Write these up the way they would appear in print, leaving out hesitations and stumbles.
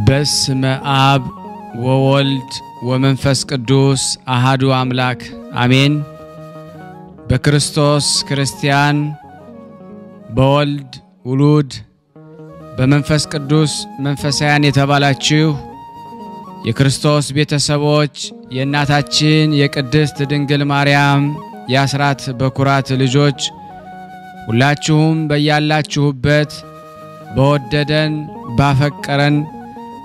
በስመ አብ ወወልድ ወመንፈስ ቅዱስ አሐዱ አምላክ አሜን። በክርስቶስ ክርስቲያን በወልድ ውሉድ በመንፈስ ቅዱስ መንፈሳውያን የተባላችሁ የክርስቶስ ቤተሰቦች የእናታችን የቅድስት ድንግል ማርያም የአስራት በኩራት ልጆች ሁላችሁም በያላችሁበት በወደደን ባፈቀረን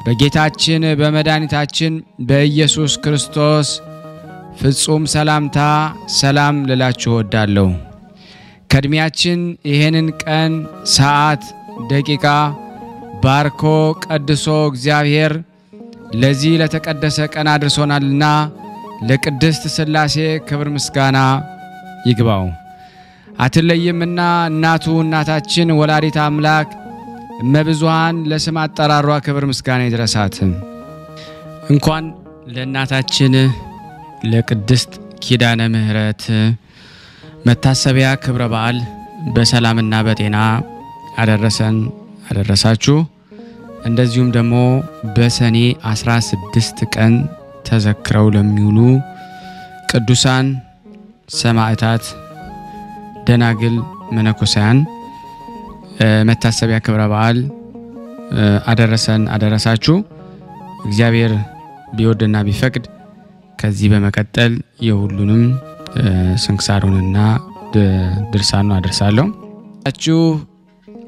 በጌታችን በመድኃኒታችን በኢየሱስ ክርስቶስ ፍጹም ሰላምታ ሰላም ልላችሁ እወዳለሁ። ከእድሜያችን ይሄንን ቀን ሰዓት ደቂቃ ባርኮ ቀድሶ እግዚአብሔር ለዚህ ለተቀደሰ ቀን አድርሶናልና ለቅድስት ሥላሴ ክብር ምስጋና ይግባው። አትለይምና እናቱ እናታችን ወላዲተ አምላክ እመብዙሃን ለስም አጠራሯ ክብር ምስጋና ይድረሳት። እንኳን ለእናታችን ለቅድስት ኪዳነ ምህረት መታሰቢያ ክብረ በዓል በሰላምና በጤና አደረሰን አደረሳችሁ። እንደዚሁም ደግሞ በሰኔ 16 ቀን ተዘክረው ለሚውሉ ቅዱሳን ሰማዕታት ደናግል መነኮሳያን መታሰቢያ ክብረ በዓል አደረሰን አደረሳችሁ። እግዚአብሔር ቢወድና ቢፈቅድ ከዚህ በመቀጠል የሁሉንም ስንክሳሩንና ድርሳኑን አደርሳለሁ። አችሁ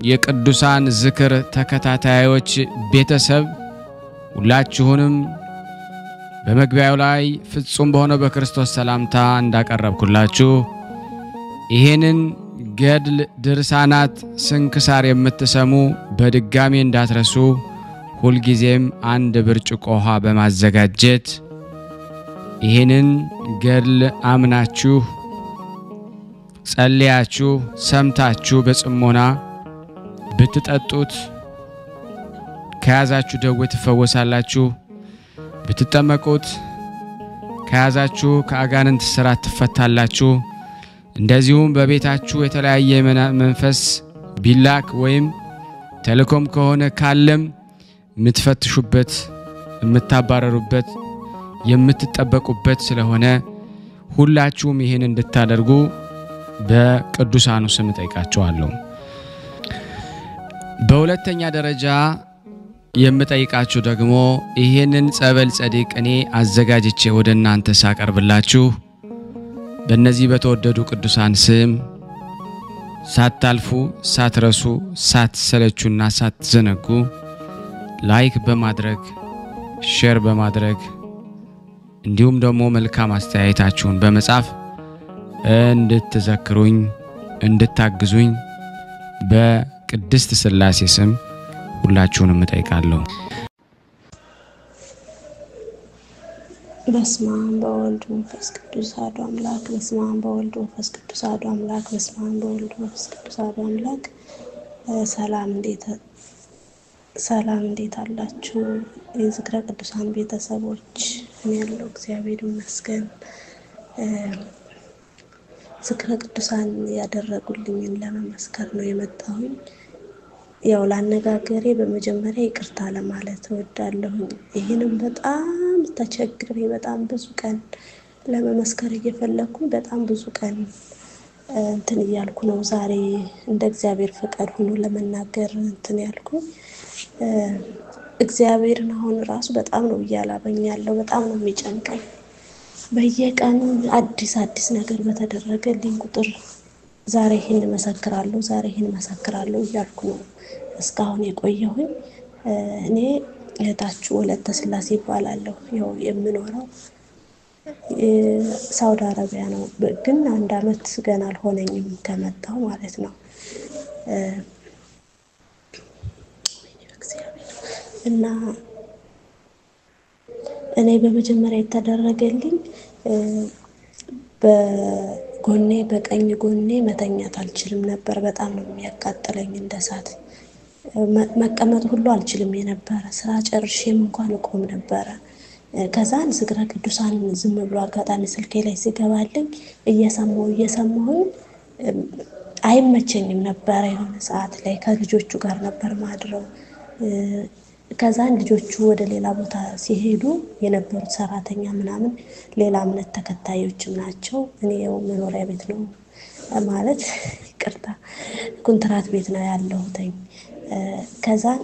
የቅዱሳን ዝክር ተከታታዮች ቤተሰብ ሁላችሁንም በመግቢያው ላይ ፍጹም በሆነው በክርስቶስ ሰላምታ እንዳቀረብኩላችሁ ይሄንን ገድል ድርሳናት ስንክሳር የምትሰሙ በድጋሚ እንዳትረሱ ሁሉ ጊዜም አንድ ብርጭቆ ውሃ በማዘጋጀት ይሄንን ገድል አምናችሁ ጸልያችሁ ሰምታችሁ በጽሞና ብትጠጡት ከያዛችሁ ደዌ ትፈወሳላችሁ። ብትጠመቁት ከያዛችሁ ከአጋንንት ስራት ትፈታላችሁ። እንደዚሁም በቤታችሁ የተለያየ መንፈስ ቢላክ ወይም ተልኮም ከሆነ ካለም ምትፈትሹበት የምታባረሩበት የምትጠበቁበት ስለሆነ ሁላችሁም ይሄን እንድታደርጉ በቅዱሳኑ ስም ጠይቃችኋለሁ። በሁለተኛ ደረጃ የምጠይቃችሁ ደግሞ ይሄንን ጸበል ጸዲቅ እኔ አዘጋጅቼ ወደ እናንተ ሳቀርብላችሁ በእነዚህ በተወደዱ ቅዱሳን ስም ሳታልፉ ሳትረሱ ሳትሰለቹና ሳትዘነጉ ላይክ በማድረግ ሼር በማድረግ እንዲሁም ደግሞ መልካም አስተያየታችሁን በመጻፍ እንድትዘክሩኝ እንድታግዙኝ በቅድስት ሥላሴ ስም ሁላችሁንም እጠይቃለሁ። በስመ አብ በወልድ ወመንፈስ ቅዱስ አሐዱ አምላክ። በስመ አብ በወልድ ወመንፈስ ቅዱስ አሐዱ አምላክ። በስመ አብ በወልድ ወመንፈስ ቅዱስ አሐዱ አምላክ። ሰላም እንዴት አላችሁ? የዝክረ ቅዱሳን ቤተሰቦች፣ እኔ ያለው እግዚአብሔር ይመስገን። ዝክረ ቅዱሳን ያደረጉልኝን ለመመስከር ነው የመጣሁኝ። ያው ላነጋገሬ በመጀመሪያ ይቅርታ ለማለት እወዳለሁ። ይህንም በጣም ተቸግሬ በጣም ብዙ ቀን ለመመስከር እየፈለኩኝ በጣም ብዙ ቀን እንትን እያልኩ ነው። ዛሬ እንደ እግዚአብሔር ፈቃድ ሆኖ ለመናገር እንትን ያልኩኝ። እግዚአብሔርን አሁን ራሱ በጣም ነው እያላበኝ ያለው፣ በጣም ነው የሚጨንቀኝ። በየቀኑ አዲስ ነገር በተደረገልኝ ቁጥር ዛሬ ይሄን መሰክራለሁ፣ ዛሬ ይሄን መሰክራለሁ እያልኩ ነው እስካሁን የቆየሁኝ። እኔ እህታችሁ ወለተ ስላሴ ይባላለሁ። ያው የምኖረው ሳውዲ አረቢያ ነው፣ ግን 1 አመት ገና አልሆነኝም ከመጣሁ ማለት ነው። እና እኔ በመጀመሪያ የተደረገልኝ በቀኝ ጎኔ መተኛት አልችልም ነበር። በጣም ነው የሚያቃጥለኝ እንደ እሳት። መቀመጥ ሁሉ አልችልም የነበረ። ስራ ጨርሼም እንኳን እቆም ነበረ። ከዛን ዝክረ ቅዱሳን ዝም ብሎ አጋጣሚ ስልኬ ላይ ሲገባልኝ እየሰማሁኝ አይመቸኝም ነበረ። የሆነ ሰዓት ላይ ከልጆቹ ጋር ነበር ማድረው። ከዛን ልጆቹ ወደ ሌላ ቦታ ሲሄዱ የነበሩት ሰራተኛ ምናምን ሌላ እምነት ተከታዮችም ናቸው። እኔ ያው መኖሪያ ቤት ነው ማለት ይቅርታ ኮንትራት ቤት ነው ያለሁት። ከዛን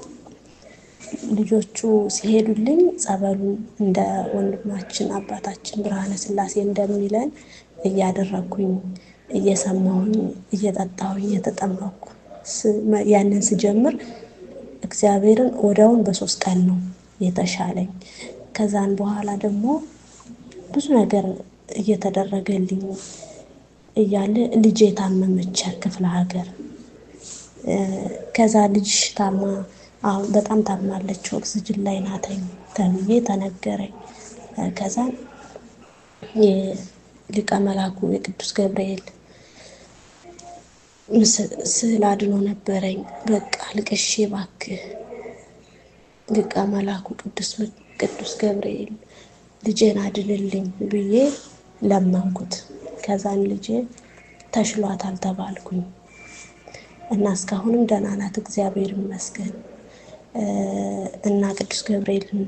ልጆቹ ሲሄዱልኝ ጸበሉን እንደ ወንድማችን አባታችን ብርሃነ ስላሴ እንደሚለን እያደረኩኝ እየሰማሁኝ እየጠጣሁኝ እየተጠመኩ ያንን ስጀምር እግዚአብሔርን ወዲያውን በ3 ቀን ነው የተሻለኝ። ከዛን በኋላ ደግሞ ብዙ ነገር እየተደረገልኝ እያለ ልጄ ታመመች ክፍለ ሀገር። ከዛ ልጅ ታማ አሁን በጣም ታማለች፣ ኦክስጅን ላይ ናተኝ ተብዬ ተነገረኝ። ከዛ የሊቀ መላኩ የቅዱስ ገብርኤል ስዕል አድኖ ነበረኝ። በቃ ልቅሼ እባክህ ሊቀ መላኩ ቅዱስ ገብርኤል ልጄን አድንልኝ ብዬ ለመንኩት። ከዛን ልጄ ተሽሏታል ተባልኩኝ እና እስካሁንም ደህና ናት እግዚአብሔር ይመስገን። እና ቅዱስ ገብርኤልን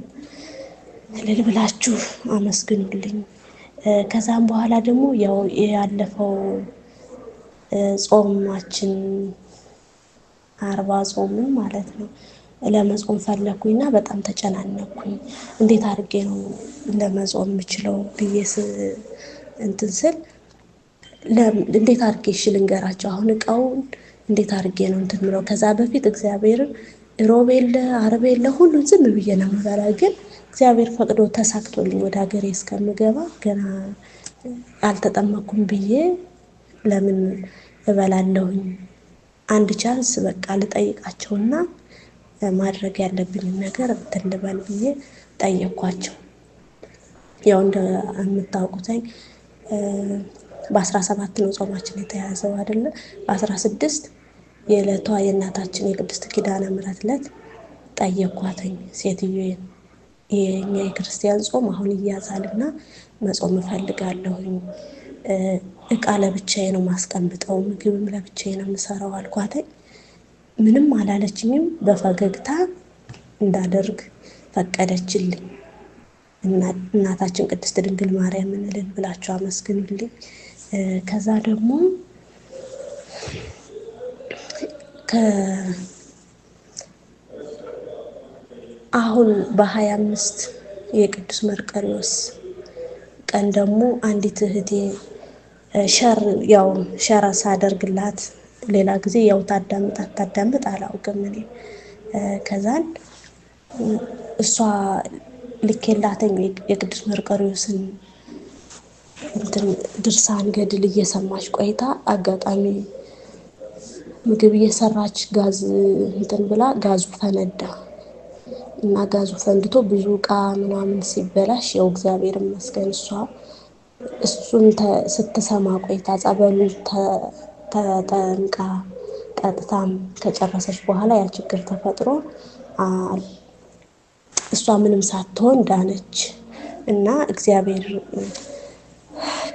እልል ብላችሁ አመስግኑልኝ። ከዛም በኋላ ደግሞ ያው ያለፈው ጾማችን 40 ጾምን ማለት ነው ለመጾም ፈለኩኝና በጣም ተጨናነኩኝ። እንዴት አድርጌ ነው ለመጾም የምችለው ብዬ እንትን ስል እንዴት አድርጌ ልንገራቸው አሁን እቃውን እንዴት አድርጌ ነው እንትን ምለው። ከዛ በፊት እግዚአብሔርን ሮቤል አርቤል ሁሉ ዝም ብዬ ነው የምበላ። ግን እግዚአብሔር ፈቅዶ ተሳክቶልኝ ወደ ሀገሬ እስከምገባ ገና አልተጠመኩም ብዬ ለምን እበላለሁኝ? አንድ ቻንስ በቃ ልጠይቃቸውና ማድረግ ያለብኝ ነገር እንትን ልበል ብዬ ጠየኳቸው። ያው እንደምታውቁትኝ በ17 ነው ጾማችን የተያዘው አይደለ? በ16 የዕለቷ የእናታችን የቅድስት ኪዳነ ምሕረት ዕለት ጠየኳትኝ ሴትዮዬን። የኛ የክርስቲያን ጾም አሁን ይያዛልና መጾም እፈልጋለሁኝ። እቃ ለብቻዬ ነው ማስቀምጠው፣ ምግብም ለብቻዬ ነው የምሰራው አልኳትኝ። ምንም አላለችኝም። በፈገግታ እንዳደርግ ፈቀደችልኝ። እናታችን ቅድስት ድንግል ማርያምን እልል ብላችሁ አመስግኑልኝ። ከዛ ደግሞ አሁን በ25 የቅዱስ መርቆሬዎስ ቀን ደግሞ አንዲት እህቴ ሸር ሳደርግላት ሌላ ጊዜ ያው ታዳምጥ አላውቅም እኔ። ከዛን እሷ ልኬላተኝ የቅዱስ መርቆሬዎስን እንትን ድርሳን ገድል እየሰማች ቆይታ አጋጣሚ ምግብ እየሰራች ጋዝ እንትን ብላ ጋዙ ፈነዳ። እና ጋዙ ፈንድቶ ብዙ ዕቃ ምናምን ሲበላሽ ያው እግዚአብሔር ይመስገን እሱን ስትሰማ ቆይታ ጸበሉን ተጠምቃ ቀጥታም ከጨረሰች በኋላ ያ ችግር ተፈጥሮ እሷ ምንም ሳትሆን ዳነች እና እግዚአብሔር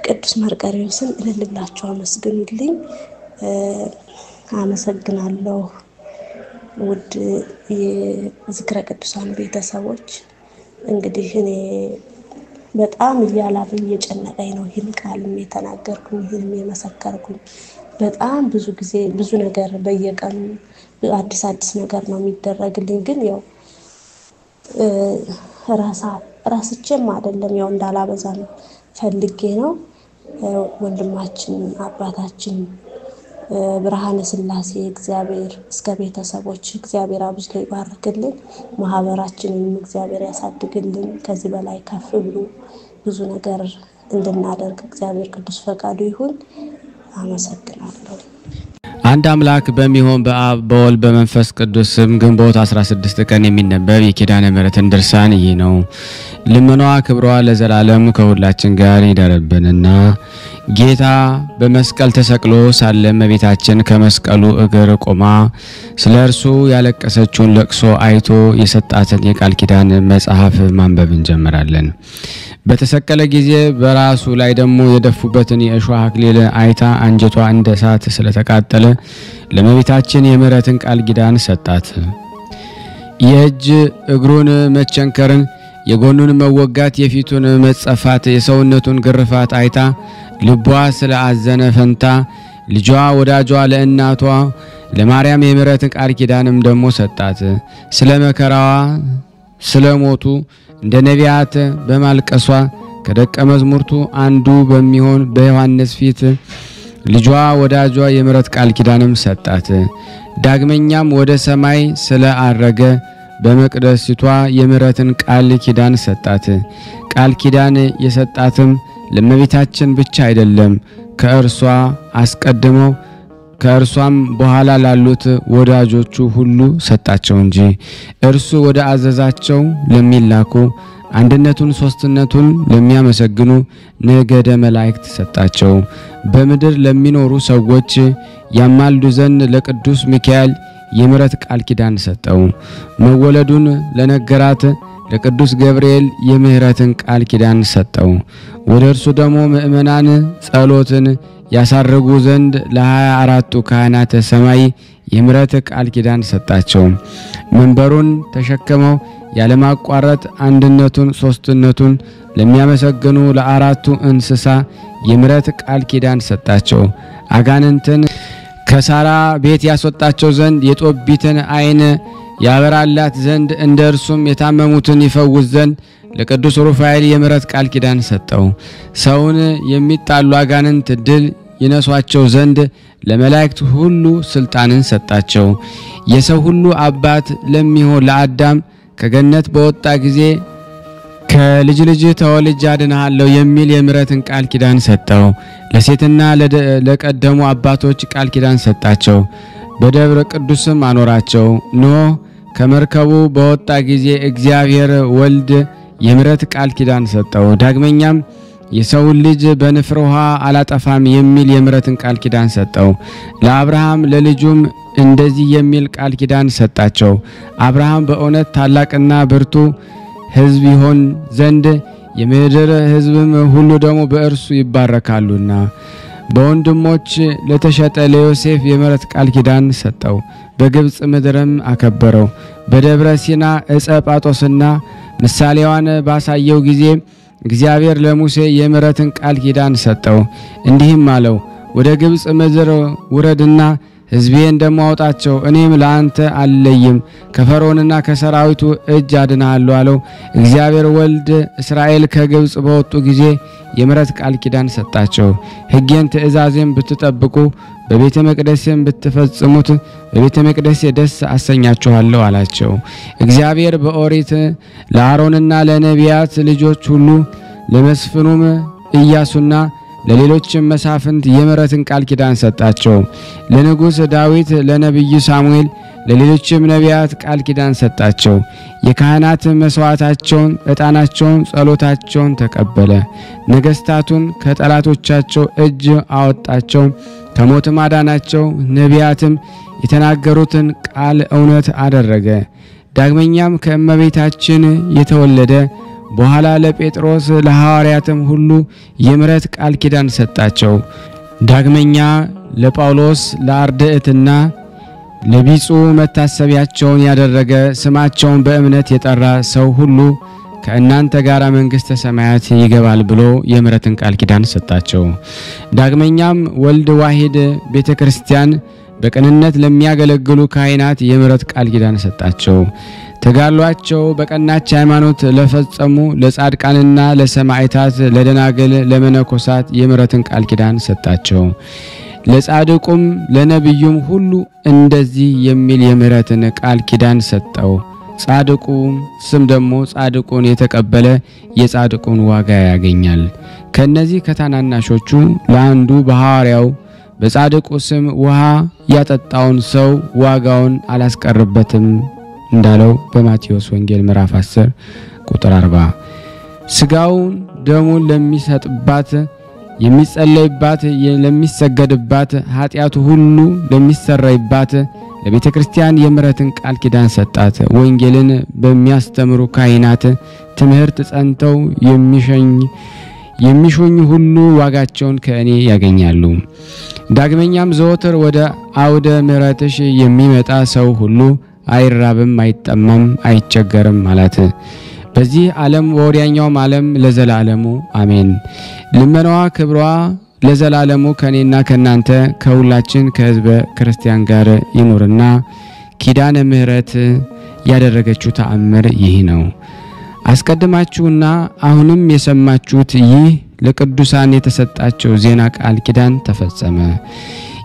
ቅዱስ መርቆሬዎስን እልልላችሁ አመስግኑልኝ። አመሰግናለሁ። ውድ የዝክረ ቅዱሳን ቤተሰቦች እንግዲህ እኔ በጣም እያላበኝ እየጨነቀኝ ነው ይህን ቃልም የተናገርኩኝ ይህን የመሰከርኩኝ። በጣም ብዙ ጊዜ ብዙ ነገር በየቀኑ አዲስ ነገር ነው የሚደረግልኝ። ግን ያው ራስቼም አይደለም ያው እንዳላበዛም ፈልጌ ነው። ወንድማችን አባታችን ብርሃነ ስላሴ እግዚአብሔር እስከ ቤተሰቦች እግዚአብሔር አብዝቶ ይባርክልን። ማህበራችንን እግዚአብሔር ያሳድግልን። ከዚህ በላይ ከፍ ብሎ ብዙ ነገር እንድናደርግ እግዚአብሔር ቅዱስ ፈቃዱ ይሁን። አመሰግናለሁ። አንድ አምላክ በሚሆን በአብ በወልድ በመንፈስ ቅዱስ ስም ግንቦት 16 ቀን የሚነበብ የኪዳነ ምሕረትን ድርሳን ይህ ነው። ልመናዋ ክብሯ ለዘላለም ከሁላችን ጋር ይደርብንና ጌታ በመስቀል ተሰቅሎ ሳለ እመቤታችን ከመስቀሉ እግር ቆማ ስለ እርሱ ያለቀሰችውን ለቅሶ አይቶ የሰጣትን የቃል ኪዳን መጽሐፍ ማንበብ እንጀምራለን። በተሰቀለ ጊዜ በራሱ ላይ ደግሞ የደፉበትን የእሾህ አክሊል አይታ አንጀቷ እንደ እሳት ስለተቃጠለ ለእመቤታችን የምሕረትን ቃል ኪዳን ሰጣት። የእጅ እግሩን መቸንከርን፣ የጎኑን መወጋት፣ የፊቱን መጸፋት፣ የሰውነቱን ግርፋት አይታ ልቧ ስለ አዘነ ፈንታ ልጇ ወዳጇ ለእናቷ ለማርያም የምሕረትን ቃል ኪዳንም ደግሞ ሰጣት። ስለ መከራዋ ስለ ሞቱ እንደ ነቢያት በማልቀሷ ከደቀ መዝሙርቱ አንዱ በሚሆን በዮሐንስ ፊት ልጇ ወዳጇ የምሕረት ቃል ኪዳንም ሰጣት። ዳግመኛም ወደ ሰማይ ስለ አረገ በመቅደስቷ የምሕረትን ቃል ኪዳን ሰጣት። ቃል ኪዳን የሰጣትም ለእመቤታችን ብቻ አይደለም ከእርሷ አስቀድመው ከእርሷም በኋላ ላሉት ወዳጆቹ ሁሉ ሰጣቸው እንጂ እርሱ ወደ አዘዛቸው ለሚላኩ አንድነቱን ሶስትነቱን ለሚያመሰግኑ ነገደ መላእክት ሰጣቸው። በምድር ለሚኖሩ ሰዎች ያማልዱ ዘንድ ለቅዱስ ሚካኤል የምሕረት ቃል ኪዳን ሰጠው። መወለዱን ለነገራት ለቅዱስ ገብርኤል የምሕረትን ቃል ኪዳን ሰጠው። ወደ እርሱ ደግሞ ምእመናን ጸሎትን ያሳርጉ ዘንድ ለ24ቱ ካህናተ ሰማይ የምሕረት ቃል ኪዳን ሰጣቸው። መንበሩን ተሸክመው ያለማቋረጥ አንድነቱን ሶስትነቱን ለሚያመሰግኑ ለአራቱ እንስሳ የምሕረት ቃል ኪዳን ሰጣቸው። አጋንንትን ከሳራ ቤት ያስወጣቸው ዘንድ የጦቢትን ዓይን ያበራላት ዘንድ እንደ እርሱም የታመሙትን ይፈውስ ዘንድ ለቅዱስ ሩፋኤል የምሕረት ቃል ኪዳን ሰጠው። ሰውን የሚጣሉ አጋንንት ድል ይነሷቸው ዘንድ ለመላእክት ሁሉ ስልጣንን ሰጣቸው። የሰው ሁሉ አባት ለሚሆን ለአዳም ከገነት በወጣ ጊዜ ከልጅ ልጅ ተወልጄ አድንሃለሁ የሚል የምሕረትን ቃል ኪዳን ሰጠው። ለሴትና ለቀደሙ አባቶች ቃል ኪዳን ሰጣቸው። በደብረ ቅዱስም አኖራቸው። ኖህ ከመርከቡ በወጣ ጊዜ እግዚአብሔር ወልድ የምሕረት ቃል ኪዳን ሰጠው። ዳግመኛም የሰው ልጅ በንፍር ውሃ አላጠፋም የሚል የምሕረትን ቃል ኪዳን ሰጠው። ለአብርሃም ለልጁም እንደዚህ የሚል ቃል ኪዳን ሰጣቸው። አብርሃም በእውነት ታላቅና ብርቱ ሕዝብ ይሆን ዘንድ የምድር ሕዝብም ሁሉ ደግሞ በእርሱ ይባረካሉና። በወንድሞች ለተሸጠ ለዮሴፍ የምሕረት ቃል ኪዳን ሰጠው። በግብጽ ምድርም አከበረው። በደብረ ሲና ዕፀ ጳጦስና ምሳሌዋን ባሳየው ጊዜ እግዚአብሔር ለሙሴ የምሕረትን ቃል ኪዳን ሰጠው። እንዲህም አለው፣ ወደ ግብጽ ምድር ውረድና ሕዝቤን ደሞ አውጣቸው፣ እኔም ለአንተ አልለይም፣ ከፈርዖንና ከሰራዊቱ እጅ አድናለሁ አለው። እግዚአብሔር ወልድ እስራኤል ከግብጽ በወጡ ጊዜ የምሕረት ቃል ኪዳን ሰጣቸው። ሕጌን ትእዛዜን ብትጠብቁ በቤተ መቅደሴም ብትፈጽሙት በቤተ መቅደሴ ደስ አሰኛችኋለሁ አላቸው። እግዚአብሔር በኦሪት ለአሮንና ለነቢያት ልጆች ሁሉ ለመስፍኑም ኢያሱና ለሌሎችም መሳፍንት የምሕረትን ቃል ኪዳን ሰጣቸው። ለንጉሥ ዳዊት ለነቢዩ ሳሙኤል ለሌሎችም ነቢያት ቃል ኪዳን ሰጣቸው። የካህናት መስዋዕታቸውን፣ ዕጣናቸውን፣ ጸሎታቸውን ተቀበለ። ነገስታቱን ከጠላቶቻቸው እጅ አወጣቸው፣ ከሞትም አዳናቸው። ነቢያትም የተናገሩትን ቃል እውነት አደረገ። ዳግመኛም ከእመቤታችን የተወለደ በኋላ ለጴጥሮስ ለሐዋርያትም ሁሉ የምሕረት ቃል ኪዳን ሰጣቸው። ዳግመኛ ለጳውሎስ ለአርድእትና ለቢጹ መታሰቢያቸውን ያደረገ ስማቸውን በእምነት የጠራ ሰው ሁሉ ከእናንተ ጋር መንግሥተ ሰማያት ይገባል ብሎ የምሕረትን ቃል ኪዳን ሰጣቸው። ዳግመኛም ወልድ ዋሂድ ቤተክርስቲያን በቅንነት ለሚያገለግሉ ካህናት የምሕረት ቃል ኪዳን ሰጣቸው። ተጋድሏቸው በቀናች ሃይማኖት ለፈጸሙ ለጻድቃንና ለሰማዕታት ለደናግል ለመነኮሳት የምሕረትን ቃል ኪዳን ሰጣቸው። ለጻድቁም ለነብዩም ሁሉ እንደዚህ የሚል የምሕረትን ቃል ኪዳን ሰጠው። ጻድቁ ስም ደግሞ ጻድቁን የተቀበለ የጻድቁን ዋጋ ያገኛል። ከነዚህ ከታናናሾቹ ለአንዱ በሐዋርያው በጻድቁ ስም ውሃ ያጠጣውን ሰው ዋጋውን አላስቀርበትም እንዳለው በማቴዎስ ወንጌል ምዕራፍ 10 ቁጥር 40 ስጋውን ደሙን ለሚሰጥባት የሚጸለይባት ለሚሰገድባት ኃጢያቱ ሁሉ ለሚሰረይባት ለቤተ ክርስቲያን የምሕረትን ቃል ኪዳን ሰጣት። ወንጌልን በሚያስተምሩ ካህናት ትምህርት ጸንተው የሚሾኝ ሁሉ ዋጋቸውን ከእኔ ያገኛሉ። ዳግመኛም ዘወትር ወደ አውደ ምሕረትሽ የሚመጣ ሰው ሁሉ አይራብም፣ አይጠማም፣ አይቸገርም ማለት በዚህ ዓለም ወዲያኛውም ዓለም ለዘላለሙ አሜን። ልመናዋ ክብሯ ለዘላለሙ ከኔና ከናንተ ከሁላችን ከሕዝበ ክርስቲያን ጋር ይኑርና ኪዳነ ምሕረት ያደረገችው ተአምር ይህ ነው። አስቀድማችሁና አሁንም የሰማችሁት ይህ ለቅዱሳን የተሰጣቸው ዜና ቃል ኪዳን ተፈጸመ።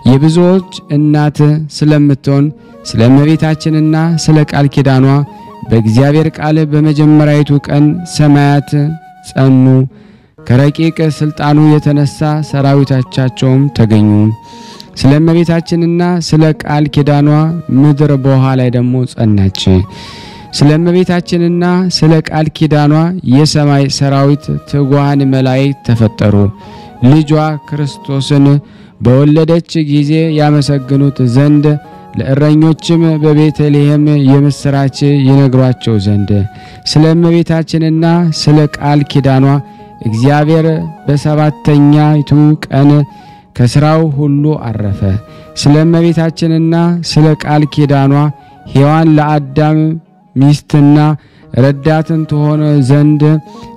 የብዙዎች እናት ስለምትሆን ስለ እመቤታችንና ስለ ቃል ኪዳኗ በእግዚአብሔር ቃል በመጀመሪያይቱ ቀን ሰማያት ጸኑ። ከረቂቅ ስልጣኑ የተነሳ ሰራዊቶቻቸውም ተገኙ። ስለ እመቤታችንና ስለ ቃል ኪዳኗ ምድር በውሃ ላይ ደግሞ ጸናች። ስለ እመቤታችንና ስለ ቃል ኪዳኗ የሰማይ ሰራዊት ትጓሃን መላእክት ተፈጠሩ። ልጇ ክርስቶስን በወለደች ጊዜ ያመሰግኑት ዘንድ ለእረኞችም በቤተልሔም የምስራች ይነግሯቸው ዘንድ ስለ እመቤታችንና ስለ ቃል ኪዳኗ እግዚአብሔር በሰባተኛይቱ ቀን ከስራው ሁሉ አረፈ። ስለ እመቤታችንና ስለ ቃል ኪዳኗ ሔዋን ለአዳም ሚስትና ረዳትን ትሆን ዘንድ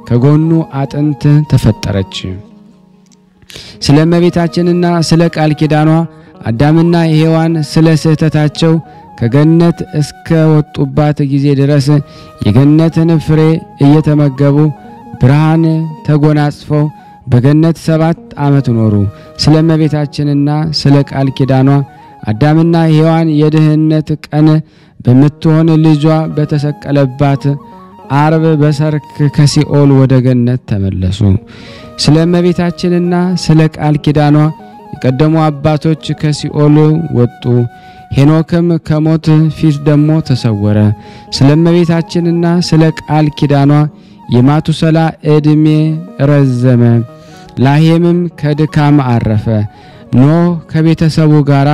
ከጎኑ አጥንት ተፈጠረች። ስለ እመቤታችንና ስለ ቃል ኪዳኗ አዳምና ሔዋን ስለ ስህተታቸው ከገነት እስከ ወጡባት ጊዜ ድረስ የገነትን ፍሬ እየተመገቡ ብርሃን ተጎናጽፈው በገነት 7 ዓመት ኖሩ። ስለ እመቤታችንና ስለ ቃል ኪዳኗ አዳምና ሔዋን የድህነት ቀን በመትሆን ልጇ በተሰቀለባት ዓርብ በሰርክ ከሲኦል ወደ ገነት ተመለሱ። ስለ እመቤታችንና ስለ ቃል ኪዳኗ የቀደሙ አባቶች ከሲኦል ወጡ። ሄኖክም ከሞት ፊት ደሞ ተሰወረ። ስለ እመቤታችንና ስለ ቃል ኪዳኗ የማቱሰላ ዕድሜ ረዘመ። ላሄምም ከድካም አረፈ። ኖህ ከቤተሰቡ ጋራ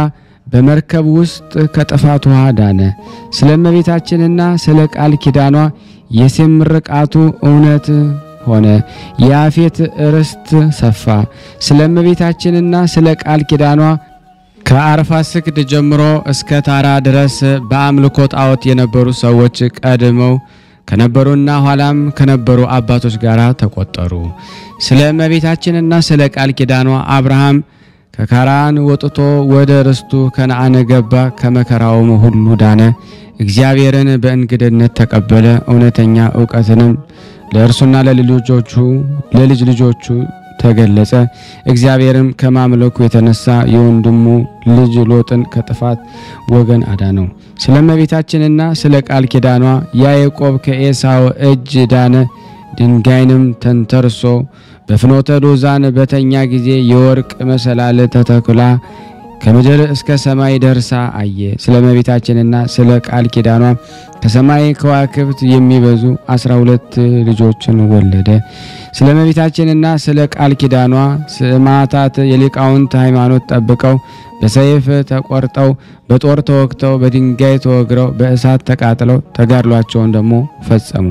በመርከብ ውስጥ ከጥፋት ውሃ ዳነ። ስለ እመቤታችንና ስለ ቃል ኪዳኗ የሴም ምርቃቱ እውነት ሆነ። የአፌት ርስት ሰፋ። ስለ እመቤታችንና ስለ ቃል ኪዳኗ ከአርፋክስድ ጀምሮ እስከ ታራ ድረስ በአምልኮ ጣዖት የነበሩ ሰዎች ቀድመው ከነበሩና ኋላም ከነበሩ አባቶች ጋራ ተቆጠሩ። ስለ እመቤታችንና ስለ ቃል ኪዳኗ አብርሃም ከካራን ወጥቶ ወደ ርስቱ ከነዓን ገባ። ከመከራውም ሁሉ ዳነ። እግዚአብሔርን በእንግድነት ተቀበለ። እውነተኛ ዕውቀትንም ለእርሱና ለልጅ ልጆቹ ተገለጸ። እግዚአብሔርም ከማምለኩ የተነሳ የወንድሙ ልጅ ሎጥን ከጥፋት ወገን አዳነው። ስለ እመቤታችንና ስለ ቃል ኪዳኗ ያዕቆብ ከኤሳው እጅ ዳነ። ድንጋይንም ተንተርሶ በፍኖተ ሎዛን በተኛ ጊዜ የወርቅ መሰላል ተተክላ ከምድር እስከ ሰማይ ደርሳ አየ። ስለ እመቤታችንና ስለ ቃል ኪዳኗ ከሰማይ ከዋክብት የሚበዙ 12 ልጆችን ወለደ። ስለ እመቤታችንና ስለ ቃል ኪዳኗ ሰማዕታት የሊቃውንት ሃይማኖት ጠብቀው በሰይፍ ተቆርጠው በጦር ተወግተው በድንጋይ ተወግረው በእሳት ተቃጥለው ተጋድሏቸውን ደግሞ ፈጸሙ።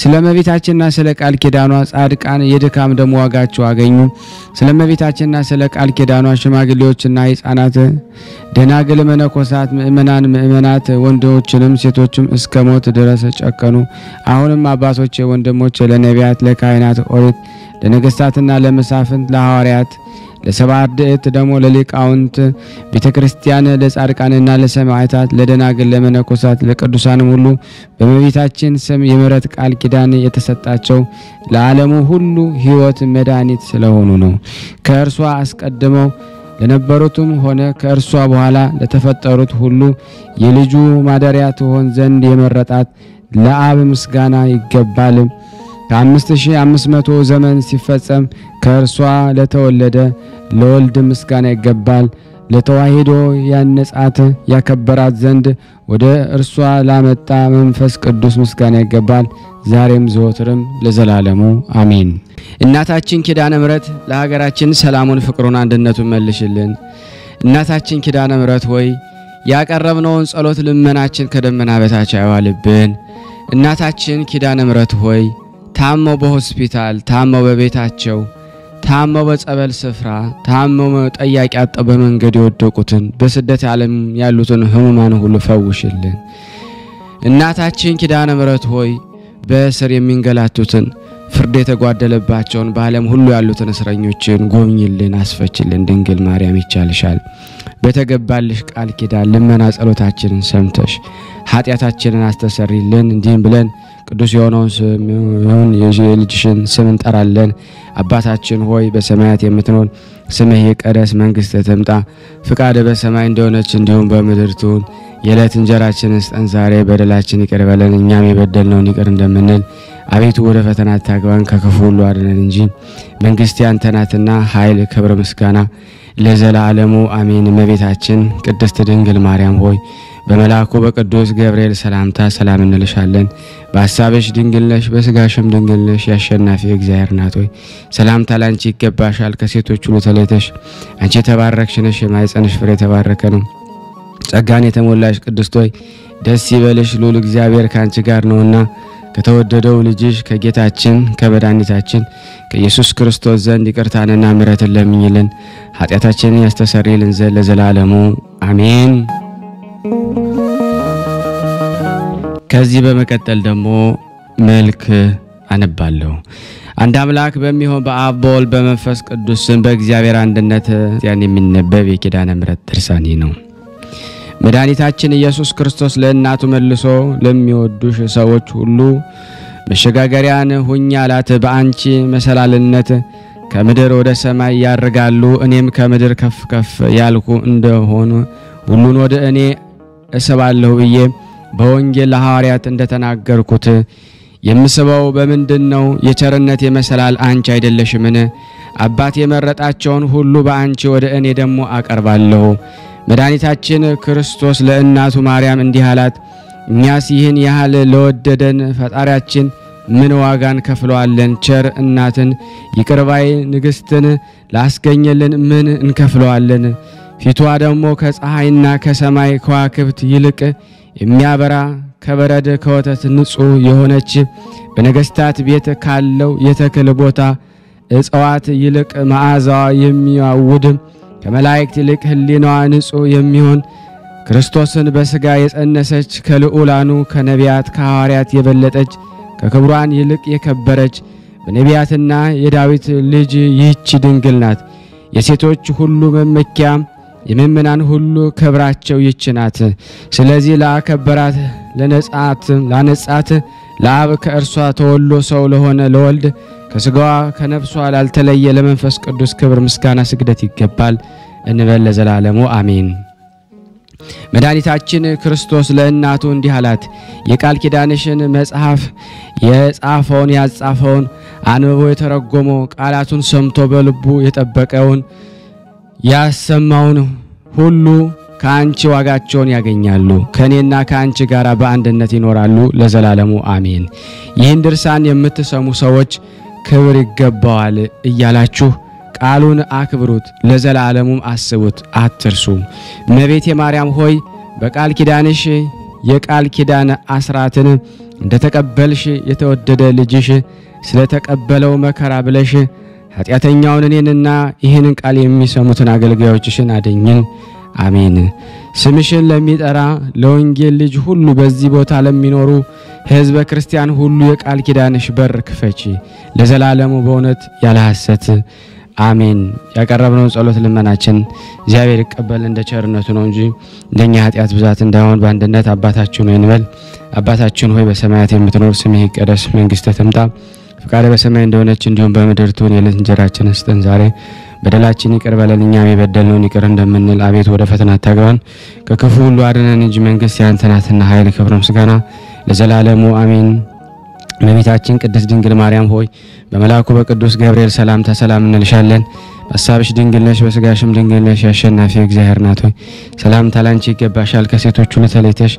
ስለ እመቤታችንና ስለ ቃል ኪዳኗ ጻድቃን የድካም ደም ዋጋቸው አገኙ። ስለ እመቤታችንና ስለ ቃል ኪዳኗ ሽማግሌዎችና ሕፃናት፣ ደናግል፣ መነኮሳት፣ ምእመናት ወንዶችንም ሴቶችም እስከ ሞት ድረስ ጨከኑ። አሁንም አባቶቼ ወንድሞቼ ለነቢያት፣ ለካህናት ኦሪት፣ ለነገስታትና ለመሳፍንት፣ ለሐዋርያት፣ ለሰብዓ አርድእት ደግሞ ለሊቃውንት ቤተክርስቲያን፣ ለጻድቃንና ለሰማዕታት፣ ለደናግል፣ ለመነኮሳት፣ ለቅዱሳንም ሁሉ በእመቤታችን ስም የምሕረት ቃል ኪዳን የተሰጣቸው ለዓለሙ ሁሉ ሕይወት መድኃኒት ስለሆኑ ነው። ከእርሷ አስቀድመው ለነበሩትም ሆነ ከእርሷ በኋላ ለተፈጠሩት ሁሉ የልጁ ማደሪያ ትሆን ዘንድ የመረጣት ለአብ ምስጋና ይገባል። ከ5500 ዘመን ሲፈጸም ከእርሷ ለተወለደ ለወልድ ምስጋና ይገባል። ለተዋሂዶ ያነጻት ያከበራት ዘንድ ወደ እርሷ ላመጣ መንፈስ ቅዱስ ምስጋና ይገባል፣ ዛሬም ዘወትርም ለዘላለሙ አሜን። እናታችን ኪዳነ ምሕረት ለሀገራችን ሰላሙን፣ ፍቅሩን፣ አንድነቱን መልሽልን። እናታችን ኪዳነ ምሕረት ሆይ ያቀረብነውን ጸሎት ልመናችን ከደመና በታች አይዋልብን። እናታችን ኪዳነ ምሕረት ሆይ ታመው በሆስፒታል፣ ታመው በቤታቸው፣ ታመው በጸበል ስፍራ፣ ታመው ጠያቂ አጥተው በመንገድ የወደቁትን በስደት ዓለም ያሉትን ህሙማን ሁሉ ፈውሽልን። እናታችን ኪዳነ ምሕረት ሆይ በእስር የሚንገላቱትን ፍርድ የተጓደለባቸውን በዓለም ሁሉ ያሉትን እስረኞችን ጎብኝልን፣ አስፈችልን። ድንግል ማርያም ይቻልሻል። በተገባልሽ ቃል ኪዳን ልመና ጸሎታችንን ሰምተሽ ኃጢያታችንን አስተሰሪልን። እንዲህም ብለን ቅዱስ የሆነውን ስምውን የልጅሽን ስም እንጠራለን። አባታችን ሆይ በሰማያት የምትኖር ስምህ ይቀደስ፣ መንግስትህ ትምጣ፣ ፍቃድህ በሰማይ እንደሆነች እንዲሁም በምድር ትሁን። የዕለት እንጀራችንን ስጠን ዛሬ፣ በደላችን ይቅር በለን እኛም የበደልነውን ይቅር እንደምንል። አቤቱ ወደ ፈተና አታግባን ከክፉ ሁሉ አድነን እንጂ መንግስት ያንተ ናትና ኃይል፣ ክብር፣ ምስጋና ለዘላለሙ አሜን። እመቤታችን ቅድስት ድንግል ማርያም ሆይ በመልአኩ በቅዱስ ገብርኤል ሰላምታ ሰላም እንልሻለን። በሐሳብሽ ድንግል ነሽ፣ በስጋሽም ድንግል ነሽ። ያሸናፊ እግዚአብሔር እናት ሆይ ሰላምታ ላንቺ ይገባሻል። ከሴቶች ሁሉ ተለይተሽ አንቺ የተባረክሽ ነሽ፣ የማኅፀንሽ ፍሬ የተባረከ ነው። ጸጋን የተሞላሽ ቅድስት ሆይ ደስ ይበልሽ፣ ልዑል እግዚአብሔር ካንቺ ጋር ነውና ከተወደደው ልጅሽ ከጌታችን ከመድኃኒታችን ከኢየሱስ ክርስቶስ ዘንድ ይቅርታንና ምሕረትን ለምኝልን ኃጢአታችንን ያስተሰርይልን ዘንድ ለዘላለሙ አሜን። ከዚህ በመቀጠል ደግሞ መልክ አነባለሁ። አንድ አምላክ በሚሆን በአብ በወልድ በመንፈስ ቅዱስ ስም በእግዚአብሔር አንድነት ያን የሚነበብ የኪዳነ ምሕረት ድርሳን ነው። መድኃኒታችን ኢየሱስ ክርስቶስ ለእናቱ መልሶ ለሚወዱሽ ሰዎች ሁሉ መሸጋገሪያን ሁኚ አላት። በአንቺ መሰላልነት ከምድር ወደ ሰማይ ያርጋሉ። እኔም ከምድር ከፍ ከፍ ያልኩ እንደሆነ ሁሉን ወደ እኔ እሰባለሁ ብዬ በወንጌል ለሐዋርያት እንደተናገርኩት የምስበው በምንድነው? የቸርነት የመሰላል አንቺ አይደለሽምን? አባት የመረጣቸውን ሁሉ በአንቺ ወደ እኔ ደግሞ አቀርባለሁ። መድኃኒታችን ክርስቶስ ለእናቱ ማርያም እንዲህ አላት፣ እኛስ ይህን ያህል ለወደደን ፈጣሪያችን ምን ዋጋን ከፍለዋለን? ቸር እናትን ይቅርባይ ንግስትን ላስገኘልን ምን እንከፍለዋለን? ፊቷ ደግሞ ከፀሐይና ከሰማይ ከዋክብት ይልቅ የሚያበራ ከበረድ ከወተት ንጹህ የሆነች በነገስታት ቤት ካለው የተክል ቦታ እጽዋት ይልቅ መዓዛዋ የሚያውድ ከመላእክት ይልቅ ህሊናዋ ንጹህ የሚሆን ክርስቶስን በስጋ የጸነሰች ከልዑላኑ ከነቢያት ከሐዋርያት የበለጠች ከክብሯን ይልቅ የከበረች በነቢያትና የዳዊት ልጅ ይህች ድንግል ናት። የሴቶች ሁሉ መመኪያ የምእመናን ሁሉ ክብራቸው ይህች ናት። ስለዚህ ለአከበራት ላነጻት ለአብ ከእርሷ ተወልዶ ሰው ለሆነ ለወልድ ከስጋዋ ከነፍሷ ላልተለየ ለመንፈስ ቅዱስ ክብር ምስጋና ስግደት ይገባል እንበል ለዘላለሙ አሜን። መድኃኒታችን ክርስቶስ ለእናቱ እንዲህ አላት፣ የቃል ኪዳንሽን መጽሐፍ የጻፈውን ያጻፈውን አንብቦ የተረጎመው ቃላቱን ሰምቶ በልቡ የጠበቀውን ያሰማውን ሁሉ ከአንቺ ዋጋቸውን ያገኛሉ። ከኔና ከአንቺ ጋር በአንድነት ይኖራሉ ለዘላለሙ አሜን። ይህን ድርሳን የምትሰሙ ሰዎች ክብር ይገባዋል እያላችሁ ቃሉን አክብሩት፣ ለዘላለሙም አስቡት፣ አትርሱ። እመቤቴ ማርያም ሆይ በቃል ኪዳንሽ የቃል ኪዳን አስራትን እንደተቀበልሽ የተወደደ ልጅሽ ስለተቀበለው መከራ ብለሽ ኃጢአተኛውን እኔንና ይህንን ቃል የሚሰሙትን አገልጋዮችሽን አድኝን። አሜን። ስምሽን ለሚጠራ ለወንጌል ልጅ ሁሉ በዚህ ቦታ ለሚኖሩ ሕዝበ ክርስቲያን ሁሉ የቃል ኪዳንሽ በር ክፈቺ ለዘላለሙ በእውነት ያለ ሐሰት አሜን። ያቀረብነው ጸሎት ልመናችን እግዚአብሔር ይቀበል እንደ ቸርነቱ ነው እንጂ እንደኛ ኃጢአት ብዛት እንዳይሆን በአንድነት አባታችን ሆይ እንበል። አባታችን ሆይ በሰማያት የምትኖር ስምህ ይቀደስ፣ መንግስትህ ትምጣ፣ ፈቃድህ በሰማይ እንደሆነች እንዲሁም በምድር ትሁን። የዕለት እንጀራችንን ስጠን ዛሬ፣ በደላችን ይቅር በለን እኛም የበደልነውን ይቅር እንደምንል፣ አቤት ወደ ፈተና አታግባን ከክፉ ሁሉ አድነን እንጂ መንግስት ያንተ ናትና ኃይል፣ ክብር፣ ምስጋና ለዘላለሙ አሜን። እመቤታችን ቅድስት ድንግል ማርያም ሆይ በመልአኩ በቅዱስ ገብርኤል ሰላምታ ሰላም እንልሻለን። በሐሳብሽ ድንግል ነሽ፣ በሥጋሽም ድንግል ነሽ። ያሸናፊ እግዚአብሔር እናት ሆይ ሰላምታ ላንቺ ይገባሻል። ከሴቶች ሁሉ ተለይተሽ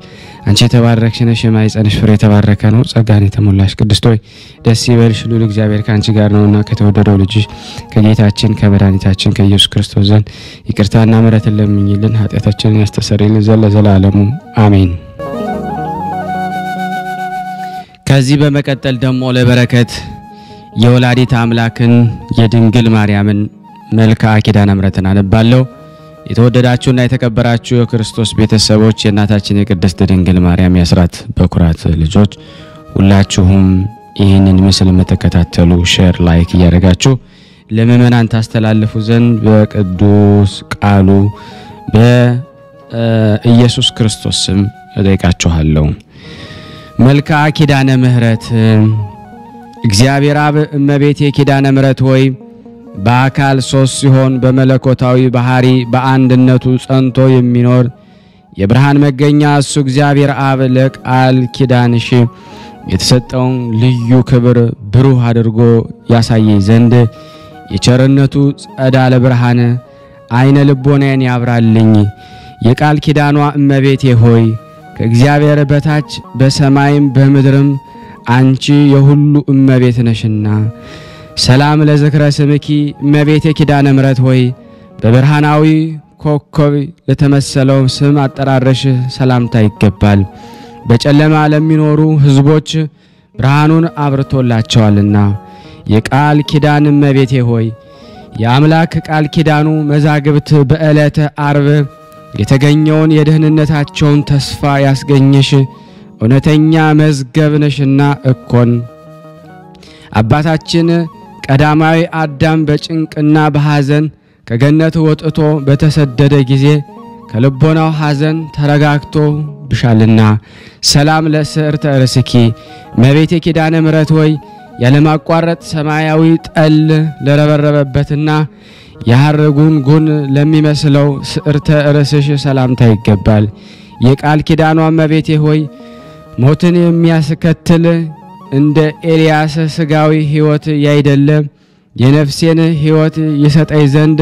አንቺ የተባረክሽ ነሽ፣ የማኅፀንሽ ፍሬ የተባረከ ነው። ጸጋን የተሞላሽ ቅድስት ሆይ ደስ ይበልሽ፣ ልዑል እግዚአብሔር ካንቺ ጋር ነውና ከተወደደው ልጅሽ ከጌታችን ከመድኃኒታችን ከኢየሱስ ክርስቶስ ዘንድ ይቅርታና ምሕረትን ለምኝልን ኃጢአታችንን ያስተሰርይልን ዘንድ ለዘላለሙ አሜን። ከዚህ በመቀጠል ደግሞ ለበረከት የወላዲት አምላክን የድንግል ማርያምን መልክዓ ኪዳነ ምሕረትን አነባለሁ። የተወደዳችሁና የተከበራችሁ የክርስቶስ ቤተሰቦች የእናታችን የቅድስት ድንግል ማርያም የአስራት በኩራት ልጆች ሁላችሁም ይህንን ምስል የምትከታተሉ ሼር፣ ላይክ እያደረጋችሁ ለምእመናን ታስተላልፉ ዘንድ በቅዱስ ቃሉ በኢየሱስ ክርስቶስ ስም እጠይቃችኋለሁ። መልክዓ ኪዳነ ምሕረት እግዚአብሔር አብ እመቤቴ ኪዳነ ምሕረት ሆይ በአካል ሶስት ሲሆን በመለኮታዊ ባህሪ በአንድነቱ ጸንቶ የሚኖር የብርሃን መገኛ እሱ እግዚአብሔር አብ ለቃል ኪዳንሽ የተሰጠውን ልዩ ክብር ብሩህ አድርጎ ያሳየኝ ዘንድ የቸርነቱ ጸዳለ ብርሃን አይነ ልቦናዬን ያብራልኝ። የቃል ኪዳኗ እመቤቴ ሆይ ከእግዚአብሔር በታች በሰማይም በምድርም አንቺ የሁሉ እመቤት ነሽና ሰላም ለዝክረ ስምኪ እመቤቴ ኪዳነ ምሕረት ሆይ በብርሃናዊ ኮከብ ለተመሰለው ስም አጠራረሽ ሰላምታ ይገባል። በጨለማ ለሚኖሩ ሕዝቦች ብርሃኑን አብርቶላቸዋልና የቃል ኪዳን እመቤቴ ሆይ የአምላክ ቃል ኪዳኑ መዛግብት በዕለተ ዓርብ የተገኘውን የደህንነታቸውን ተስፋ ያስገኘሽ እውነተኛ መዝገብ ነሽና እኮን አባታችን ቀዳማዊ አዳም በጭንቅና በሐዘን ከገነት ወጥቶ በተሰደደ ጊዜ ከልቦናው ሐዘን ተረጋግቶ ብሻልና ሰላም ለስዕርተ ርስኪ እመቤቴ ኪዳነ ምሕረት ሆይ ያለማቋረጥ ሰማያዊ ጠል ለረበረበበትና የሐረጉን ጉን ለሚመስለው ስዕርተ ርስሽ ሰላምታ ይገባል። የቃል ኪዳኗ እመቤቴ ሆይ ሞትን የሚያስከትል እንደ ኤልያስ ስጋዊ ሕይወት ያይደለ የነፍሴን ሕይወት ይሰጠኝ ዘንድ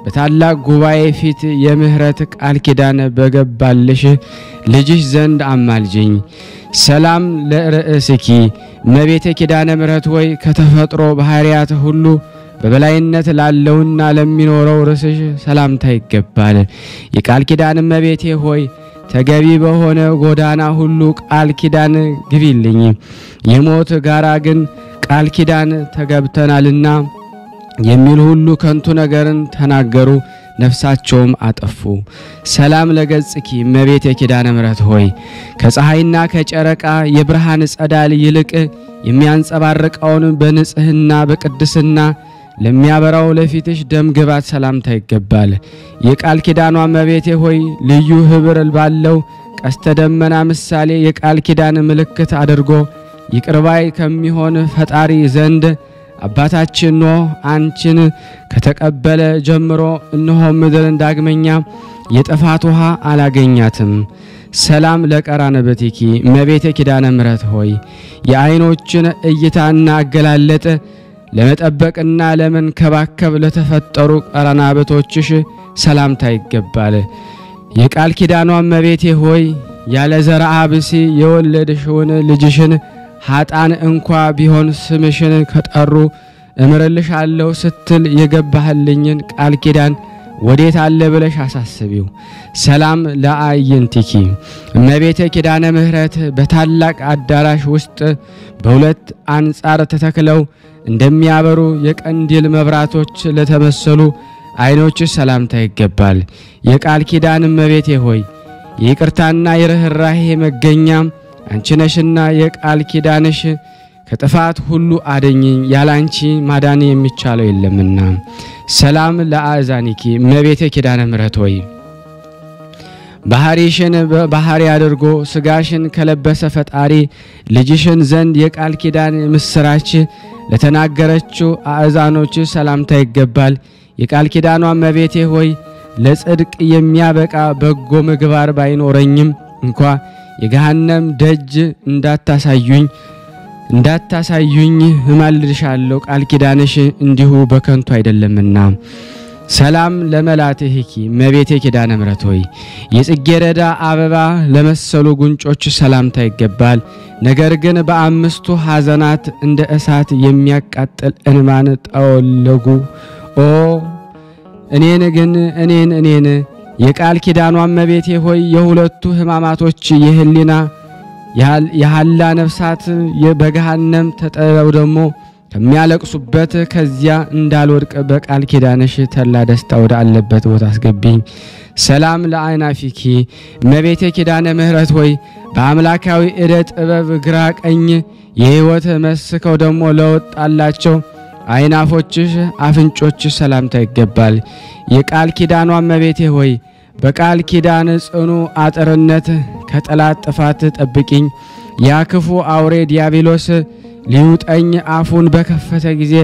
በታላቅ ጉባኤ ፊት የምህረት ቃል ኪዳን በገባልሽ ልጅሽ ዘንድ አማልጅኝ። ሰላም ለርእስኪ እመቤቴ ኪዳነ ምሕረት ሆይ ከተፈጥሮ ባህሪያት ሁሉ በበላይነት ላለውና ለሚኖረው ርስሽ ሰላምታ ይገባል። የቃል ኪዳን እመቤቴ ሆይ ተገቢ በሆነ ጎዳና ሁሉ ቃል ኪዳን ግቢልኝ። የሞት ጋራ ግን ቃል ኪዳን ተገብተናልና የሚል ሁሉ ከንቱ ነገርን ተናገሩ፣ ነፍሳቸውም አጠፉ። ሰላም ለገጽኪ እመቤቴ ኪዳነ ምሕረት ሆይ ከፀሐይና ከጨረቃ የብርሃን ጸዳል ይልቅ የሚያንጸባርቀውን በንጽህና በቅድስና ለሚያበራው ለፊትሽ ደም ግባት ሰላምታ ይገባል። የቃል ኪዳኗ እመቤቴ ሆይ ልዩ ህብር ባለው ቀስተ ደመና ምሳሌ የቃል ኪዳን ምልክት አድርጎ ይቅርባይ ከሚሆን ፈጣሪ ዘንድ አባታችን ኖህ አንቺን ከተቀበለ ጀምሮ እነሆ ምድርን ዳግመኛ የጥፋት ውሃ አላገኛትም። ሰላም ለቀራንብትኪ እመቤቴ ኪዳነ ምሕረት ሆይ የዓይኖችን እይታና አገላለጥ ለመጠበቅና ለመንከባከብ ለተፈጠሩ ቀራናብቶችሽ ሰላምታ ይገባል። የቃል ኪዳኗ እመቤቴ ሆይ ያለ ዘርአ ብሲ የወለድሽውን ልጅሽን ኃጣን እንኳ ቢሆን ስምሽን ከጠሩ እምርልሻለሁ ስትል የገባህልኝን ቃል ኪዳን ወዴት አለ ብለሽ አሳስቢው። ሰላም ለአይንቲኪ እመቤቴ ኪዳነ ምህረት በታላቅ አዳራሽ ውስጥ በሁለት አንጻር ተተክለው እንደሚያበሩ የቀንዲል መብራቶች ለተመሰሉ አይኖች ሰላምታ ይገባል። የቃል ኪዳን እመቤቴ ሆይ ይቅርታና የርህራሄ መገኛ አንቺ ነሽና የቃል ኪዳንሽ ከጥፋት ሁሉ አደኝኝ ያላንቺ ማዳን የሚቻለው የለምና። ሰላም ለአዛኒኪ እመቤቴ ኪዳነ ምህረት ሆይ ባህሪሽን ባህሪ አድርጎ ስጋሽን ከለበሰ ፈጣሪ ልጅሽን ዘንድ የቃል ኪዳን ምስራች ለተናገረችው አዛኖች ሰላምታ ይገባል። የቃል ኪዳኗ እመቤቴ ሆይ ለጽድቅ የሚያበቃ በጎ ምግባር ባይኖረኝም እንኳ የገሃነም ደጅ እንዳታሳዩኝ እማልድሻለሁ። ቃል ኪዳንሽ እንዲሁ በከንቱ አይደለምና። ሰላም ለመላትህኪ እመቤቴ ኪዳነ ምህረት ሆይ የጽጌረዳ አበባ ለመሰሉ ጉንጮች ሰላምታ ይገባል። ነገር ግን በአምስቱ ሐዘናት እንደ እሳት የሚያቃጥል እንማን ጠወለጉ። ኦ እኔን የቃል ኪዳኗ እመቤቴ ሆይ የሁለቱ ሕማማቶች የህሊና የሐላ ነፍሳት በገሃነም ተጠረው ደሞ ከሚያለቅሱበት ከዚያ እንዳልወድቅ በቃል ኪዳንሽ ተላ ደስታ ወደ አለበት ቦታ አስገቢኝ። ሰላም ለአይናፊኪ እመቤቴ ኪዳነ ምህረት ሆይ በአምላካዊ ዕደ ጥበብ ግራ ቀኝ የሕይወት መስከው ደሞ ለወጣላቸው አይናፎችሽ አፍንጮችሽ ሰላምታ ይገባል። የቃል ኪዳኗ እመቤቴ ሆይ በቃል ኪዳን ጽኑ አጥርነት ከጠላት ጥፋት ጠብቂኝ። ያክፉ አውሬ ዲያብሎስ ሊውጠኝ አፉን በከፈተ ጊዜ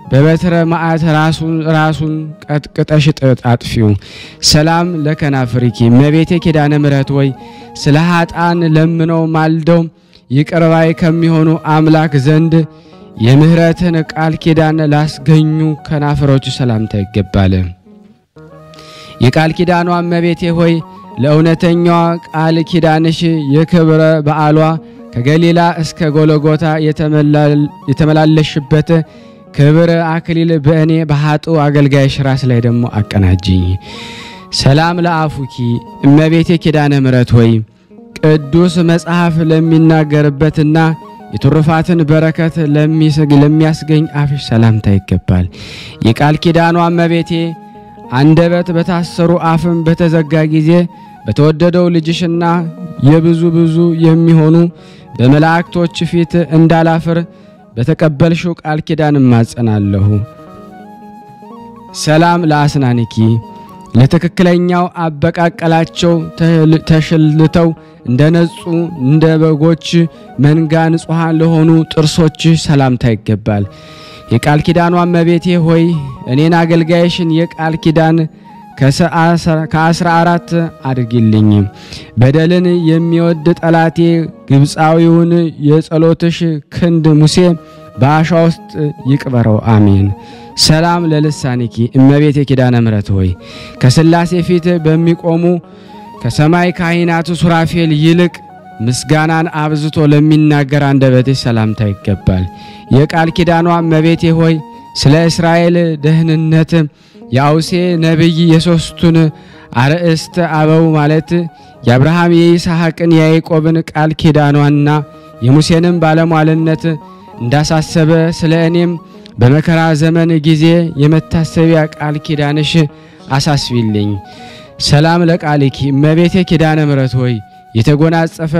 በበትረ መዓት ራሱን ቀጥቅጠሽ አጥፊው። ሰላም ለከናፍሪኪ እመቤቴ ኪዳነ ምህረት ሆይ ስለ ኃጣን ለምነው ማልደው ይቅርባይ ከሚሆኑ አምላክ ዘንድ የምህረትን ቃል ኪዳን ላስገኙ ከናፍሮች ሰላምታ ይገባል። የቃል ኪዳኗ እመቤቴ ሆይ ለእውነተኛዋ ቃል ኪዳንሽ የክብረ በዓሏ ከገሊላ እስከ ጎልጎታ የተመላለሽበት ክብር አክሊል በእኔ በኃጡ አገልጋይሽ ራስ ላይ ደሞ አቀናጅኝ። ሰላም ለአፉኪ እመቤቴ ኪዳነ ምህረት ሆይ ቅዱስ መጽሐፍ ለሚናገርበትና የትሩፋትን በረከት ለሚያስገኝ አፍሽ ሰላምታ ይገባል። የቃል ኪዳኗ እመቤቴ አንደበት በታሰሩ አፍም በተዘጋ ጊዜ በተወደደው ልጅሽና የብዙ የሚሆኑ በመላእክቶች ፊት እንዳላፍር በተቀበልሽው ቃል ኪዳን ማጸናለሁ። ሰላም ለአስናኒኪ ለተከክለኛው አበቃቀላቸው ተሽልተው እንደነጹ እንደ በጎች መንጋ ንጹሃን ለሆኑ ጥርሶች ሰላምታ ይገባል። የቃል ኪዳኗ እመቤቴ ሆይ እኔን አገልጋይሽን የቃል ኪዳን ከ14 አድርጊልኝ። በደልን የሚወድ ጠላቴ ግብፃዊውን የጸሎትሽ ክንድ ሙሴ በአሸዋ ውስጥ ይቅበረው። አሜን። ሰላም ለልሳኒኪ እመቤቴ ኪዳነ ምህረት ሆይ ከሥላሴ ፊት በሚቆሙ ከሰማይ ካህናቱ ሱራፌል ይልቅ ምስጋናን አብዝቶ ለሚናገር አንደበትሽ ሰላምታ ይገባል። የቃል ኪዳኗ እመቤቴ ሆይ ስለ እስራኤል ደህንነት የአውሴ ነብይ የሶስቱን አርእስተ አበው ማለት የአብርሃም የይስሐቅን የያዕቆብን ቃል ኪዳኗና የሙሴንም ባለሟልነት እንዳሳሰበ ስለ እኔም በመከራ ዘመን ጊዜ የመታሰቢያ ቃል ኪዳንሽ አሳስቢልኝ። ሰላም ለቃልኪ እመቤቴ ኪዳነ ምህረት ሆይ የተጎናጸፈ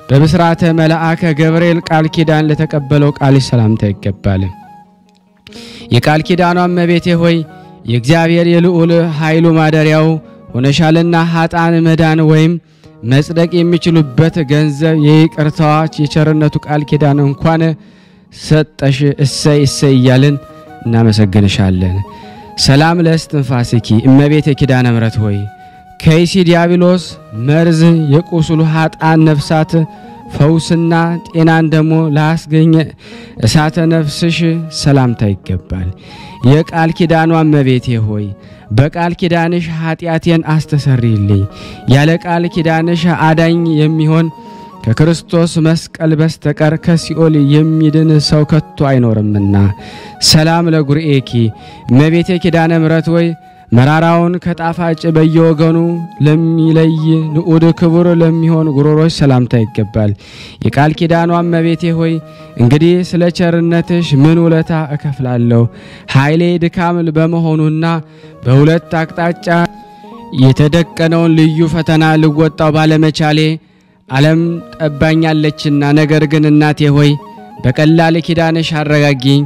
በብስራተ መልአከ ገብርኤል ቃል ኪዳን ለተቀበለው ቃልሽ ሰላምታ ይገባል። የቃል ኪዳኗ እመቤቴ ሆይ የእግዚአብሔር የልዑል ኃይሉ ማደሪያው ሆነሻልና ኃጣን መዳን ወይም መጽደቅ የሚችሉበት ገንዘብ የይቅርታዋች የቸርነቱ ቃል ኪዳን እንኳን ሰጠሽ። እሰይ እሰይ እያልን እናመሰግንሻለን። ሰላም ለእስትንፋስኪ እመቤቴ ኪዳነ ምህረት ሆይ ከይሲ ዲያብሎስ መርዝ የቁስሉ ኃጣን ነፍሳት ፈውስና ጤናን ደሞ ላስገኘ እሳተ ነፍስሽ ሰላምታ ይገባል። የቃል ኪዳኗ እመቤቴ ሆይ በቃል ኪዳንሽ ኃጢአቴን አስተሰርይልኝ። ያለ ቃል ኪዳንሽ አዳኝ የሚሆን ከክርስቶስ መስቀል በስተቀር ከሲኦል የሚድን ሰው ከቶ አይኖርምና። ሰላም ለጉርኤኪ እመቤቴ ኪዳነ ምሕረት ሆይ መራራውን ከጣፋጭ በየወገኑ ለሚለይ ንዑድ ክቡር ለሚሆን ጉሮሮሽ ሰላምታ ይገባል። የቃል ኪዳኗ እመቤቴ ሆይ እንግዲህ ስለ ቸርነትሽ ምን ውለታ እከፍላለሁ? ኃይሌ ድካም በመሆኑና በሁለት አቅጣጫ የተደቀነውን ልዩ ፈተና ልወጣው ባለመቻሌ ዓለም ጠባኛለችና። ነገር ግን እናቴ ሆይ በቀላል ኪዳንሽ አረጋጊኝ።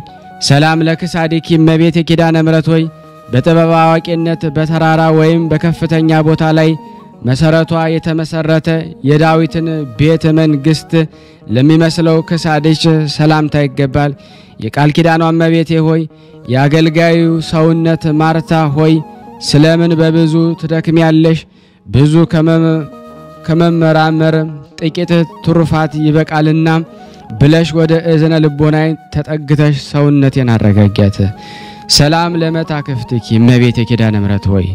ሰላም ለክሳዲኪ እመቤቴ ኪዳነ ምሕረት ሆይ በጥበብ አዋቂነት በተራራ ወይም በከፍተኛ ቦታ ላይ መሰረቷ የተመሰረተ የዳዊትን ቤተ መንግስት ለሚመስለው ክሳድሽ ሰላምታ ይገባል። የቃል ኪዳኗ እመቤቴ ሆይ የአገልጋዩ ሰውነት ማርታ ሆይ ስለምን በብዙ ትደክሚያለሽ? ብዙ ከመመራመር ጥቂት ትሩፋት ይበቃልና ብለሽ ወደ እዝነ ልቦናይ ተጠግተሽ ሰውነቴን አረጋጊያት። ሰላም ለመታክፍትኪ እመቤቴ ኪዳነ ምሕረት ሆይ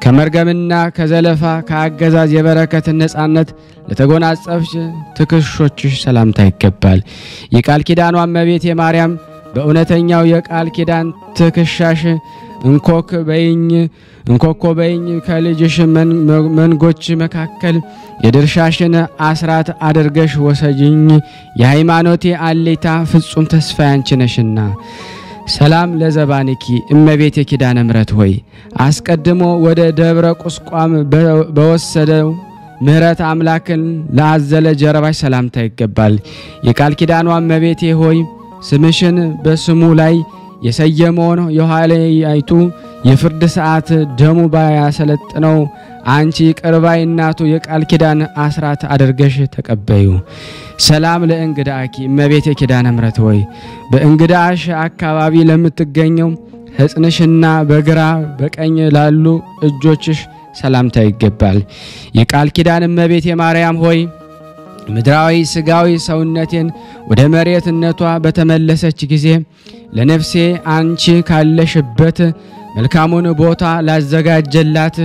ከመርገምና ከዘለፋ ከአገዛዝ የበረከት ነጻነት ለተጎናጸፍሽ ትክሾችሽ ሰላምታ ይገባል። የቃል ኪዳኗ እመቤቴ ማርያም በእውነተኛው የቃል ኪዳን ትክሻሽ እንኮኮ በይኝ ከልጅሽ መንጎች መካከል የድርሻሽን አስራት አድርገሽ ወሰጂኝ። የሃይማኖቴ አሌታ ፍጹም ተስፋ ያንቺ ነሽና። ሰላም ለዘባንኪ እመቤቴ ኪዳነ ምሕረት ሆይ አስቀድሞ ወደ ደብረ ቁስቋም በወሰደው ምሕረት አምላክን ለአዘለ ጀርባሽ ሰላምታ ይገባል። የቃል ኪዳኗ እመቤቴ ሆይ ስምሽን በስሙ ላይ የሰየመውን የኋለይቱ የፍርድ ሰዓት ደሙ ባያሰለጥነው አንቺ ቅርባይ እናቱ የቃል ኪዳን አስራት አድርገሽ ተቀበዩ። ሰላም ለእንግዳኪ እመቤቴ ኪዳነ ምሕረት ሆይ በእንግዳሽ አካባቢ ለምትገኘው ሕጽንሽና በግራ በቀኝ ላሉ እጆችሽ ሰላምታ ይገባል። የቃል ኪዳን እመቤቴ ማርያም ሆይ ምድራዊ ስጋዊ ሰውነቴን ወደ መሬትነቷ በተመለሰች ጊዜ ለነፍሴ አንቺ ካለሽበት መልካሙን ቦታ ላዘጋጀላት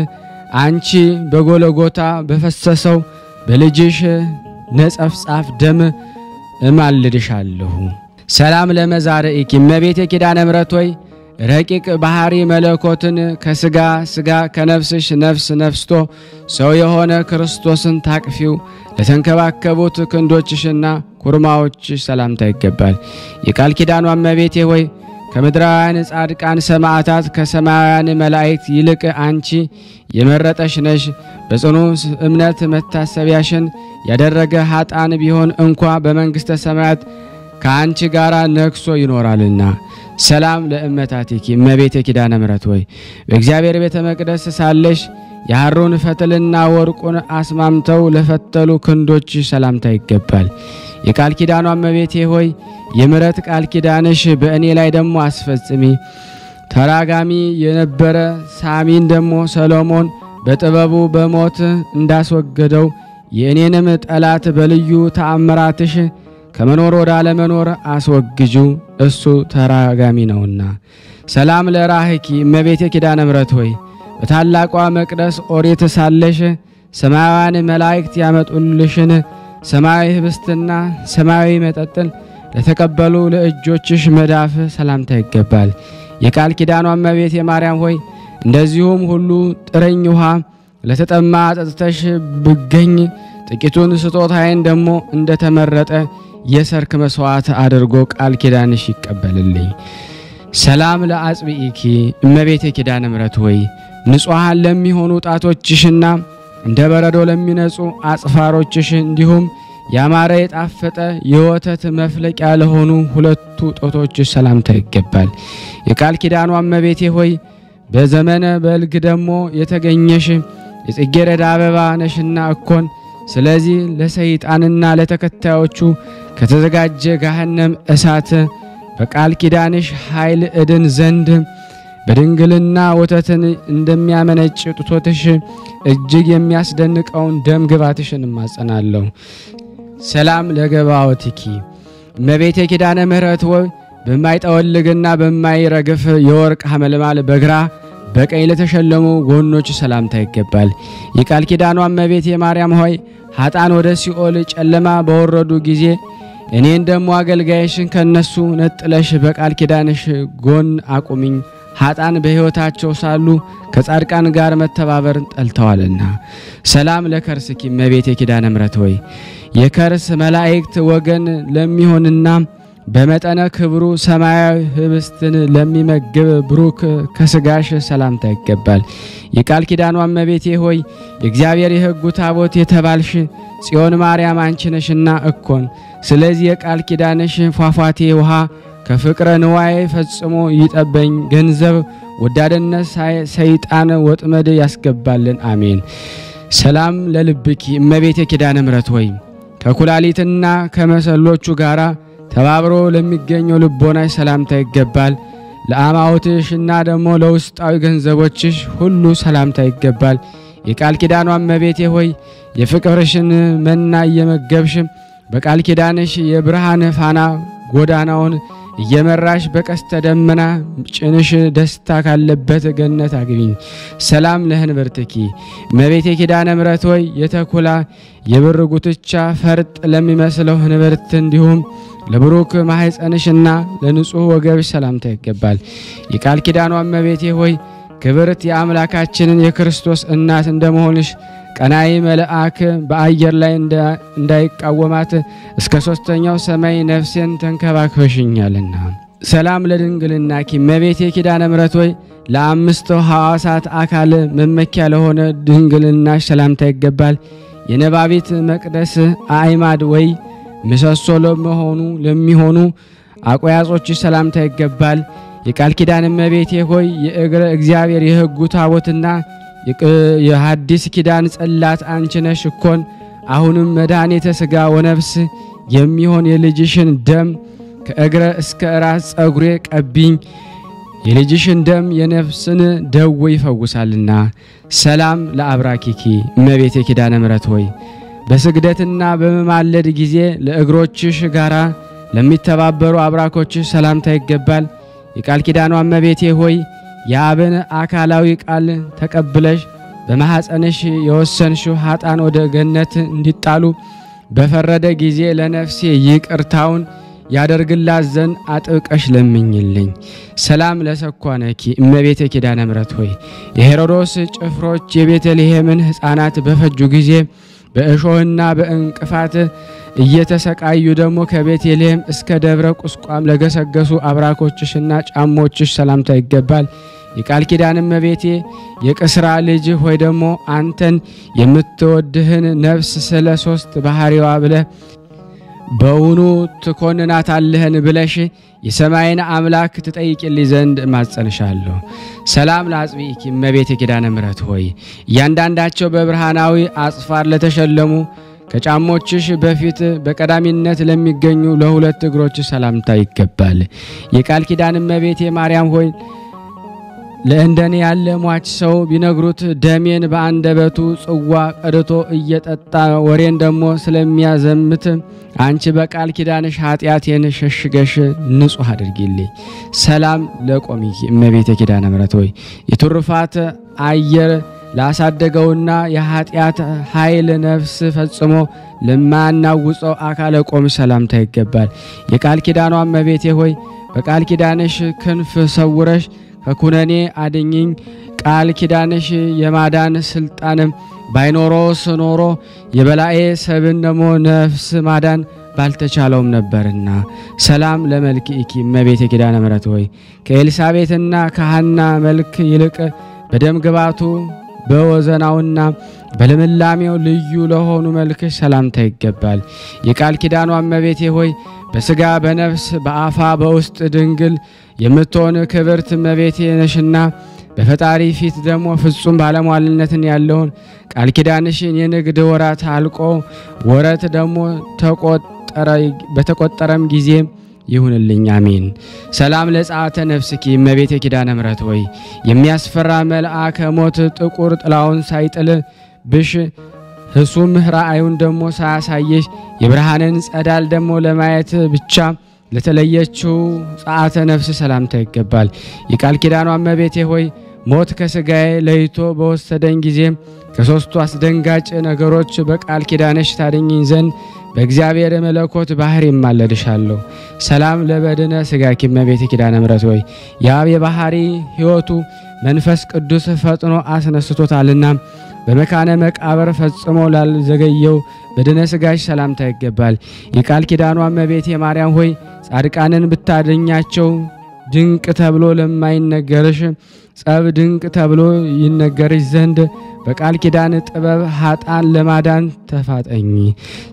አንቺ በጎልጎታ በፈሰሰው በልጅሽ ነጸፍጻፍ ደም እማልድሻለሁ። ሰላም ለመዛርኢኪ እመቤቴ ኪዳነ ምሕረት ሆይ ረቂቅ ባህሪ መለኮትን ከስጋ ስጋ ከነፍስሽ ነፍስ ነፍስቶ ሰው የሆነ ክርስቶስን ታቅፊው ለተንከባከቡት ክንዶችሽና ኩርማዎችሽ ሰላምታ ይገባል። የቃል ኪዳኗ እመቤቴ ሆይ ከምድራውያን ጻድቃን ሰማዕታት ከሰማያውያን መላእክት ይልቅ አንቺ የመረጠሽ ነሽ። በጽኑ እምነት መታሰቢያሽን ያደረገ ኃጣን ቢሆን እንኳ በመንግስተ ሰማያት ከአንቺ ጋር ነግሶ ይኖራልና። ሰላም ለእመታቲኪ እመቤቴ ኪዳነ ምሕረት ሆይ በእግዚአብሔር ቤተ መቅደስ ሳለሽ የሐሩን ፈትልና ወርቁን አስማምተው ለፈተሉ ክንዶች ሰላምታ ይገባል። የቃል ኪዳኗ እመቤቴ ሆይ የምሕረት ቃል ኪዳንሽ በእኔ ላይ ደሞ አስፈጽሚ። ተራጋሚ የነበረ ሳሚን ደሞ ሰሎሞን በጥበቡ በሞት እንዳስወገደው የእኔንም ጠላት በልዩ ተአምራትሽ ከመኖር ወደ አለመኖር አስወግጁ፣ እሱ ተራጋሚ ነውና። ሰላም ለራህኪ እመቤቴ ኪዳነ ምሕረት ሆይ በታላቋ መቅደስ ኦሪት ሳለሽ ሰማያውያን መላእክት ያመጡልሽን ሰማያዊ ህብስትና ሰማያዊ መጠጥን ለተቀበሉ ለእጆችሽ መዳፍ ሰላምታ ይገባል። የቃል ኪዳኗ እመቤቴ ማርያም ሆይ እንደዚሁም ሁሉ ጥረኝ ውሃ ለተጠማ አጠጥተሽ ብገኝ ጥቂቱን ስጦታዬን ደሞ እንደተመረጠ የሰርክ መስዋዕት አድርጎ ቃል ኪዳንሽ ይቀበልልኝ። ሰላም ለአጽብኢኪ እመቤቴ ኪዳነ ምሕረት ሆይ ንጹሃን ለሚሆኑ ጣቶችሽና እንደ በረዶ ለሚነጹ አጽፋሮችሽ እንዲሁም ያማረ የጣፈጠ የወተት መፍለቂያ ለሆኑ ሁለቱ ጦቶችሽ ሰላምታ ይገባል። የቃል ኪዳኗ እመቤቴ ሆይ በዘመነ በልግ ደሞ የተገኘሽ የጽጌረዳ አበባ ነሽና እኮን ስለዚህ ለሰይጣንና ለተከታዮቹ ከተዘጋጀ ገሃነም እሳት በቃል ኪዳንሽ ኃይል እድን ዘንድ በድንግልና ወተትን እንደሚያመነጭ ጡቶትሽ እጅግ የሚያስደንቀውን ደም ግባትሽን ማጸናለሁ። ሰላም ለገባዎትኪ እመቤቴ ኪዳነ ምሕረት ሆይ በማይጠወልግና በማይረግፍ የወርቅ ሐመልማል በግራ በቀኝ ለተሸለሙ ጎኖች ሰላምታ ይገባል። የቃል ኪዳኗ እመቤቴ ማርያም ሆይ ኃጣን ወደ ሲኦል ጨለማ በወረዱ ጊዜ እኔን ደሞ አገልጋይሽን ከነሱ ነጥለሽ በቃል ኪዳንሽ ጎን አቁሚኝ። ኃጣን በሕይወታቸው ሳሉ ከጻድቃን ጋር መተባበር ጠልተዋልና። ሰላም ለከርስኪ እመቤቴ ኪዳነ ምሕረት ሆይ የከርስ መላእክት ወገን ለሚሆንና በመጠነ ክብሩ ሰማያዊ ህብስትን ለሚመግብ ብሩክ ከስጋሽ ሰላምታ ይገባል። የቃል ኪዳኗ እመቤቴ ሆይ የእግዚአብሔር የሕጉ ታቦት የተባልሽ ጽዮን ማርያም አንቺ ነሽና እኮን። ስለዚህ የቃል ኪዳንሽ ፏፏቴ ውሃ ከፍቅረ ንዋይ ፈጽሞ ይጠበኝ። ገንዘብ ወዳድነት ሰይጣን ወጥመድ ያስገባልን። አሜን። ሰላም ለልብኪ እመቤቴ ኪዳነ ምሕረት ሆይ ከኩላሊትና ከመሰሎቹ ጋራ ተባብሮ ለሚገኘው ልቦናሽ ሰላምታ ይገባል። ለአማውትሽና ደሞ ለውስጣዊ ገንዘቦችሽ ሁሉ ሰላምታ ይገባል። የቃል ኪዳኗ እመቤቴ ሆይ የፍቅርሽን መና እየመገብሽ በቃል ኪዳንሽ የብርሃን ፋና ጎዳናውን እየመራሽ በቀስተ ደመና ጭንሽ ደስታ ካለበት ገነት አግቢኝ። ሰላም ለህንብርትኪ እመቤቴ ኪዳነ ምሕረት ሆይ የተኩላ የብር ጉትቻ ፈርጥ ለሚመስለው ህንብርት እንዲሁም ለብሩክ ማህፀንሽና ለንጹህ ወገብሽ ሰላምታ ይገባል። የቃል ኪዳኗ እመቤቴ ሆይ ክብርት የአምላካችንን የክርስቶስ እናት እንደመሆንሽ ቀናይ መልአክ በአየር ላይ እንዳይቃወማት እስከ ሶስተኛው ሰማይ ነፍሴን ተንከባክበሽኛልና። ሰላም ለድንግልናኪ እመቤቴ ኪዳነ ምሕረት ሆይ ለአምስቱ ሐዋሳት አካል መመኪያ ለሆነ ድንግልናሽ ሰላምታ ይገባል። የነባቢት መቅደስ አዕማድ ወይ ምሰሶ ለሚሆኑ አቆያጾች ሰላምታ ይገባል። የቃል ኪዳን እመቤቴ ሆይ የእግረ እግዚአብሔር የሕጉ ታቦትና የሐዲስ ኪዳን ጸላት አንቺ ነሽ እኮን። አሁንም መድኃኒተ ሥጋ ወነፍስ የሚሆን የልጅሽን ደም ከእግረ እስከ ራስ ጸጉሬ ቀቢኝ። የልጅሽን ደም የነፍስን ደዌ ይፈውሳልና። ሰላም ለአብራኪኪ እመቤቴ ኪዳነ ምሕረት ሆይ በስግደትና በመማለድ ጊዜ ለእግሮችሽ ጋራ ለሚተባበሩ አብራኮችሽ ሰላምታ ይገባል። የቃል ኪዳኗ እመቤቴ ሆይ የአብን አካላዊ ቃል ተቀብለሽ በማህፀንሽ የወሰንሽው ኃጣን ወደ ገነት እንዲጣሉ በፈረደ ጊዜ ለነፍሴ ይቅርታውን ያደርግላት ዘንድ አጥብቀሽ ለምኝልኝ። ሰላም ለሰኳነኪ እመቤቴ ኪዳነ ምሕረት ሆይ የሄሮዶስ ጭፍሮች የቤተልሔምን ሕፃናት በፈጁ ጊዜ በእሾህና በእንቅፋት እየተሰቃዩ ደሞ ከቤተልሔም እስከ ደብረ ቁስቋም ለገሰገሱ አብራኮችሽና ጫሞችሽ ሰላምታ ይገባል። የቃል ኪዳን እመቤቴ የቅስራ ልጅ ሆይ ደሞ አንተን የምትወድህን ነፍስ ስለ ሶስት ባህሪዋ ብለ በውኑ ትኮንናታለህን ብለሽ የሰማይን አምላክ ትጠይቅልኝ ዘንድ ማጸንሻለሁ። ሰላም ለአጽቢኪ እመቤቴ ኪዳነ ምሕረት ሆይ እያንዳንዳቸው በብርሃናዊ አጽፋር ለተሸለሙ ከጫሞችሽ በፊት በቀዳሚነት ለሚገኙ ለሁለት እግሮች ሰላምታ ይገባል። የቃል ኪዳን እመቤቴ ማርያም ሆይ ለእንደኔ ያለ ሟች ሰው ቢነግሩት ደሜን በአንደበቱ ጽዋ ቀድቶ እየጠጣ ወሬን ደሞ ስለሚያዘምት አንቺ በቃል ኪዳንሽ ኃጢአቴን ሸሽገሽ ንጹህ አድርጊልኝ። ሰላም ለቆሚኪ እመቤቴ ኪዳነ ምሕረት ሆይ የትሩፋት አየር ላሳደገውና የኃጢአት ኃይል ነፍስ ፈጽሞ ለማናውጸው አካለ ቆም ሰላምታ ይገባል። የቃል ኪዳኗ እመቤቴ ሆይ በቃል ኪዳንሽ ክንፍ ሰውረሽ ከኩነኔ አድኝኝ። ቃል ኪዳንሽ የማዳን ስልጣንም ባይኖሮስ ኖሮ የበላኤ ሰብን ደሞ ነፍስ ማዳን ባልተቻለውም ነበርና። ሰላም ለመልክኪ እመቤቴ ኪዳነ ምሕረት ሆይ ከኤልሳቤጥና ከሐና መልክ ይልቅ በደም ግባቱ በወዘናውና በልምላሜው ልዩ ለሆኑ መልክሽ ሰላምታ ይገባል። የቃል ኪዳኗ እመቤቴ ሆይ በስጋ በነፍስ በአፋ በውስጥ ድንግል የምትሆን ክብርት እመቤቴ ነሽና በፈጣሪ ፊት ደሞ ፍጹም ባለሟልነትን ያለውን ቃል ኪዳንሽን የንግድ ወራት አልቆ ወረት ደሞ በተቆጠረም ጊዜ ይሁንልኝ። አሜን። ሰላም ለጻአተ ነፍስኪ እመቤቴ ኪዳነ ምሕረት ሆይ የሚያስፈራ መልአከ ሞት ጥቁር ጥላውን ሳይጥል ብሽ ህሱም ራእዩን ደሞ ሳያሳየሽ የብርሃንን ጸዳል ደሞ ለማየት ብቻ ለተለየችው ጻአተ ነፍስ ሰላምታ ይገባል። የቃል ኪዳኗ እመቤቴ ሆይ ሞት ከስጋዬ ለይቶ በወሰደኝ ጊዜ ከሶስቱ አስደንጋጭ ነገሮች በቃል ኪዳንሽ ታድኝኝ ዘንድ በእግዚአብሔር መለኮት ባህር ይማለድሻለሁ። ሰላም ለበድነ ስጋኪ እመቤቴ ኪዳነ ምሕረት ሆይ የአብ የባህሪ ሕይወቱ መንፈስ ቅዱስ ፈጥኖ አስነስቶታልና በመካነ መቃብር ፈጽሞ ላልዘገየው በድነ ስጋሽ ሰላምታ ይገባል። የቃል ኪዳኗ እመቤቴ ማርያም ሆይ ጻድቃንን ብታድኛቸው ድንቅ ተብሎ ለማይነገርሽ ጸብ ድንቅ ተብሎ ይነገርሽ ዘንድ በቃል ኪዳን ጥበብ ኃጣን ለማዳን ተፋጠኝ።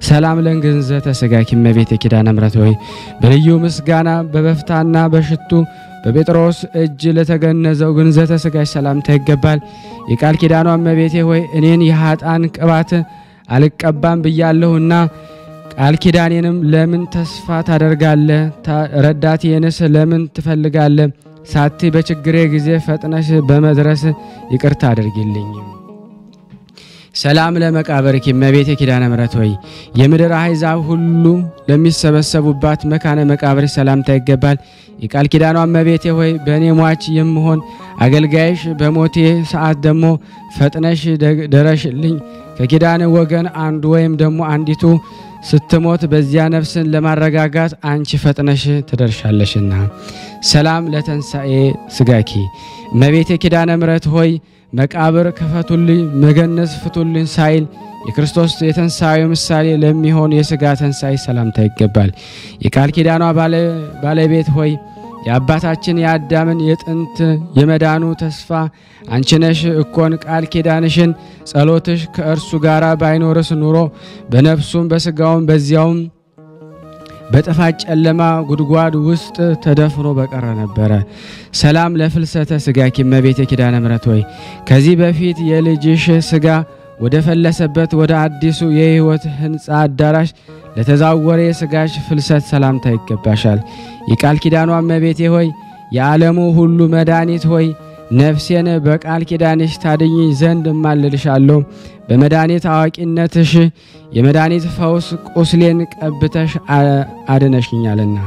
ሰላም ለእንግዝእተ ስጋኪ እመቤቴ ኪዳነ ምሕረት ሆይ በልዩ ምስጋና በበፍታና በሽቱ በጴጥሮስ እጅ ለተገነዘው ግንዘተ ስጋሽ ሰላምታ ይገባል። የቃል ኪዳኗ እመቤቴ ሆይ እኔን የኃጣን ቅባት አልቀባም ብያለሁና ቃል ኪዳኔንም ለምን ተስፋ ታደርጋለህ? ረዳቴንስ ለምን ትፈልጋለህ? ሳቲ በችግሬ ጊዜ ፈጥነሽ በመድረስ ይቅርታ አድርጊልኝ። ሰላም ለመቃብርኪ እመቤቴ ኪዳነ ምሕረት ሆይ የምድር አሕዛብ ሁሉ ለሚሰበሰቡባት መካነ መቃብር ሰላምታ ይገባል። የቃል ኪዳኗ እመቤቴ ሆይ በእኔ ሟች የምሆን አገልጋይሽ በሞቴ ሰዓት ደግሞ ፈጥነሽ ደረሽልኝ። ከኪዳን ወገን አንዱ ወይም ደግሞ አንዲቱ ስትሞት በዚያ ነፍስን ለማረጋጋት አንቺ ፈጥነሽ ትደርሻለሽና። ሰላም ለተንሳኤ ስጋኪ እመቤቴ ኪዳነ ምሕረት ሆይ መቃብር ክፈቱልኝ መገነዝ ፍቱልኝ ሳይል የክርስቶስ የተንሳኤው ምሳሌ ለሚሆን የሥጋ ተንሳኤ ሰላምታ ይገባል። የቃል ኪዳኗ ባለቤት ሆይ የአባታችን የአዳምን የጥንት የመዳኑ ተስፋ አንቺ ነሽ እኮን ቃል ኪዳንሽን ጸሎትሽ ከእርሱ ጋር ባይኖርስ ኑሮ በነፍሱም በሥጋውም በዚያውም በጥፋት ጨለማ ጉድጓድ ውስጥ ተደፍኖ በቀረ ነበረ። ሰላም ለፍልሰተ ስጋኪ እመቤቴ ኪዳነ ምሕረት ሆይ ከዚህ በፊት የልጅሽ ሥጋ ወደ ፈለሰበት ወደ አዲሱ የሕይወት ሕንጻ አዳራሽ ለተዛወረ የሥጋሽ ፍልሰት ሰላምታ ይገባሻል። የቃል ኪዳኗ እመቤቴ ሆይ የዓለሙ ሁሉ መድኃኒት ሆይ ነፍሴን በቃል ኪዳንሽ ታድኝ ዘንድ እማልልሻለሁ። በመድኃኒት አዋቂነትሽ የመድኃኒት ፈውስ ቁስሌን ቀብተሽ አድነሽኛልና።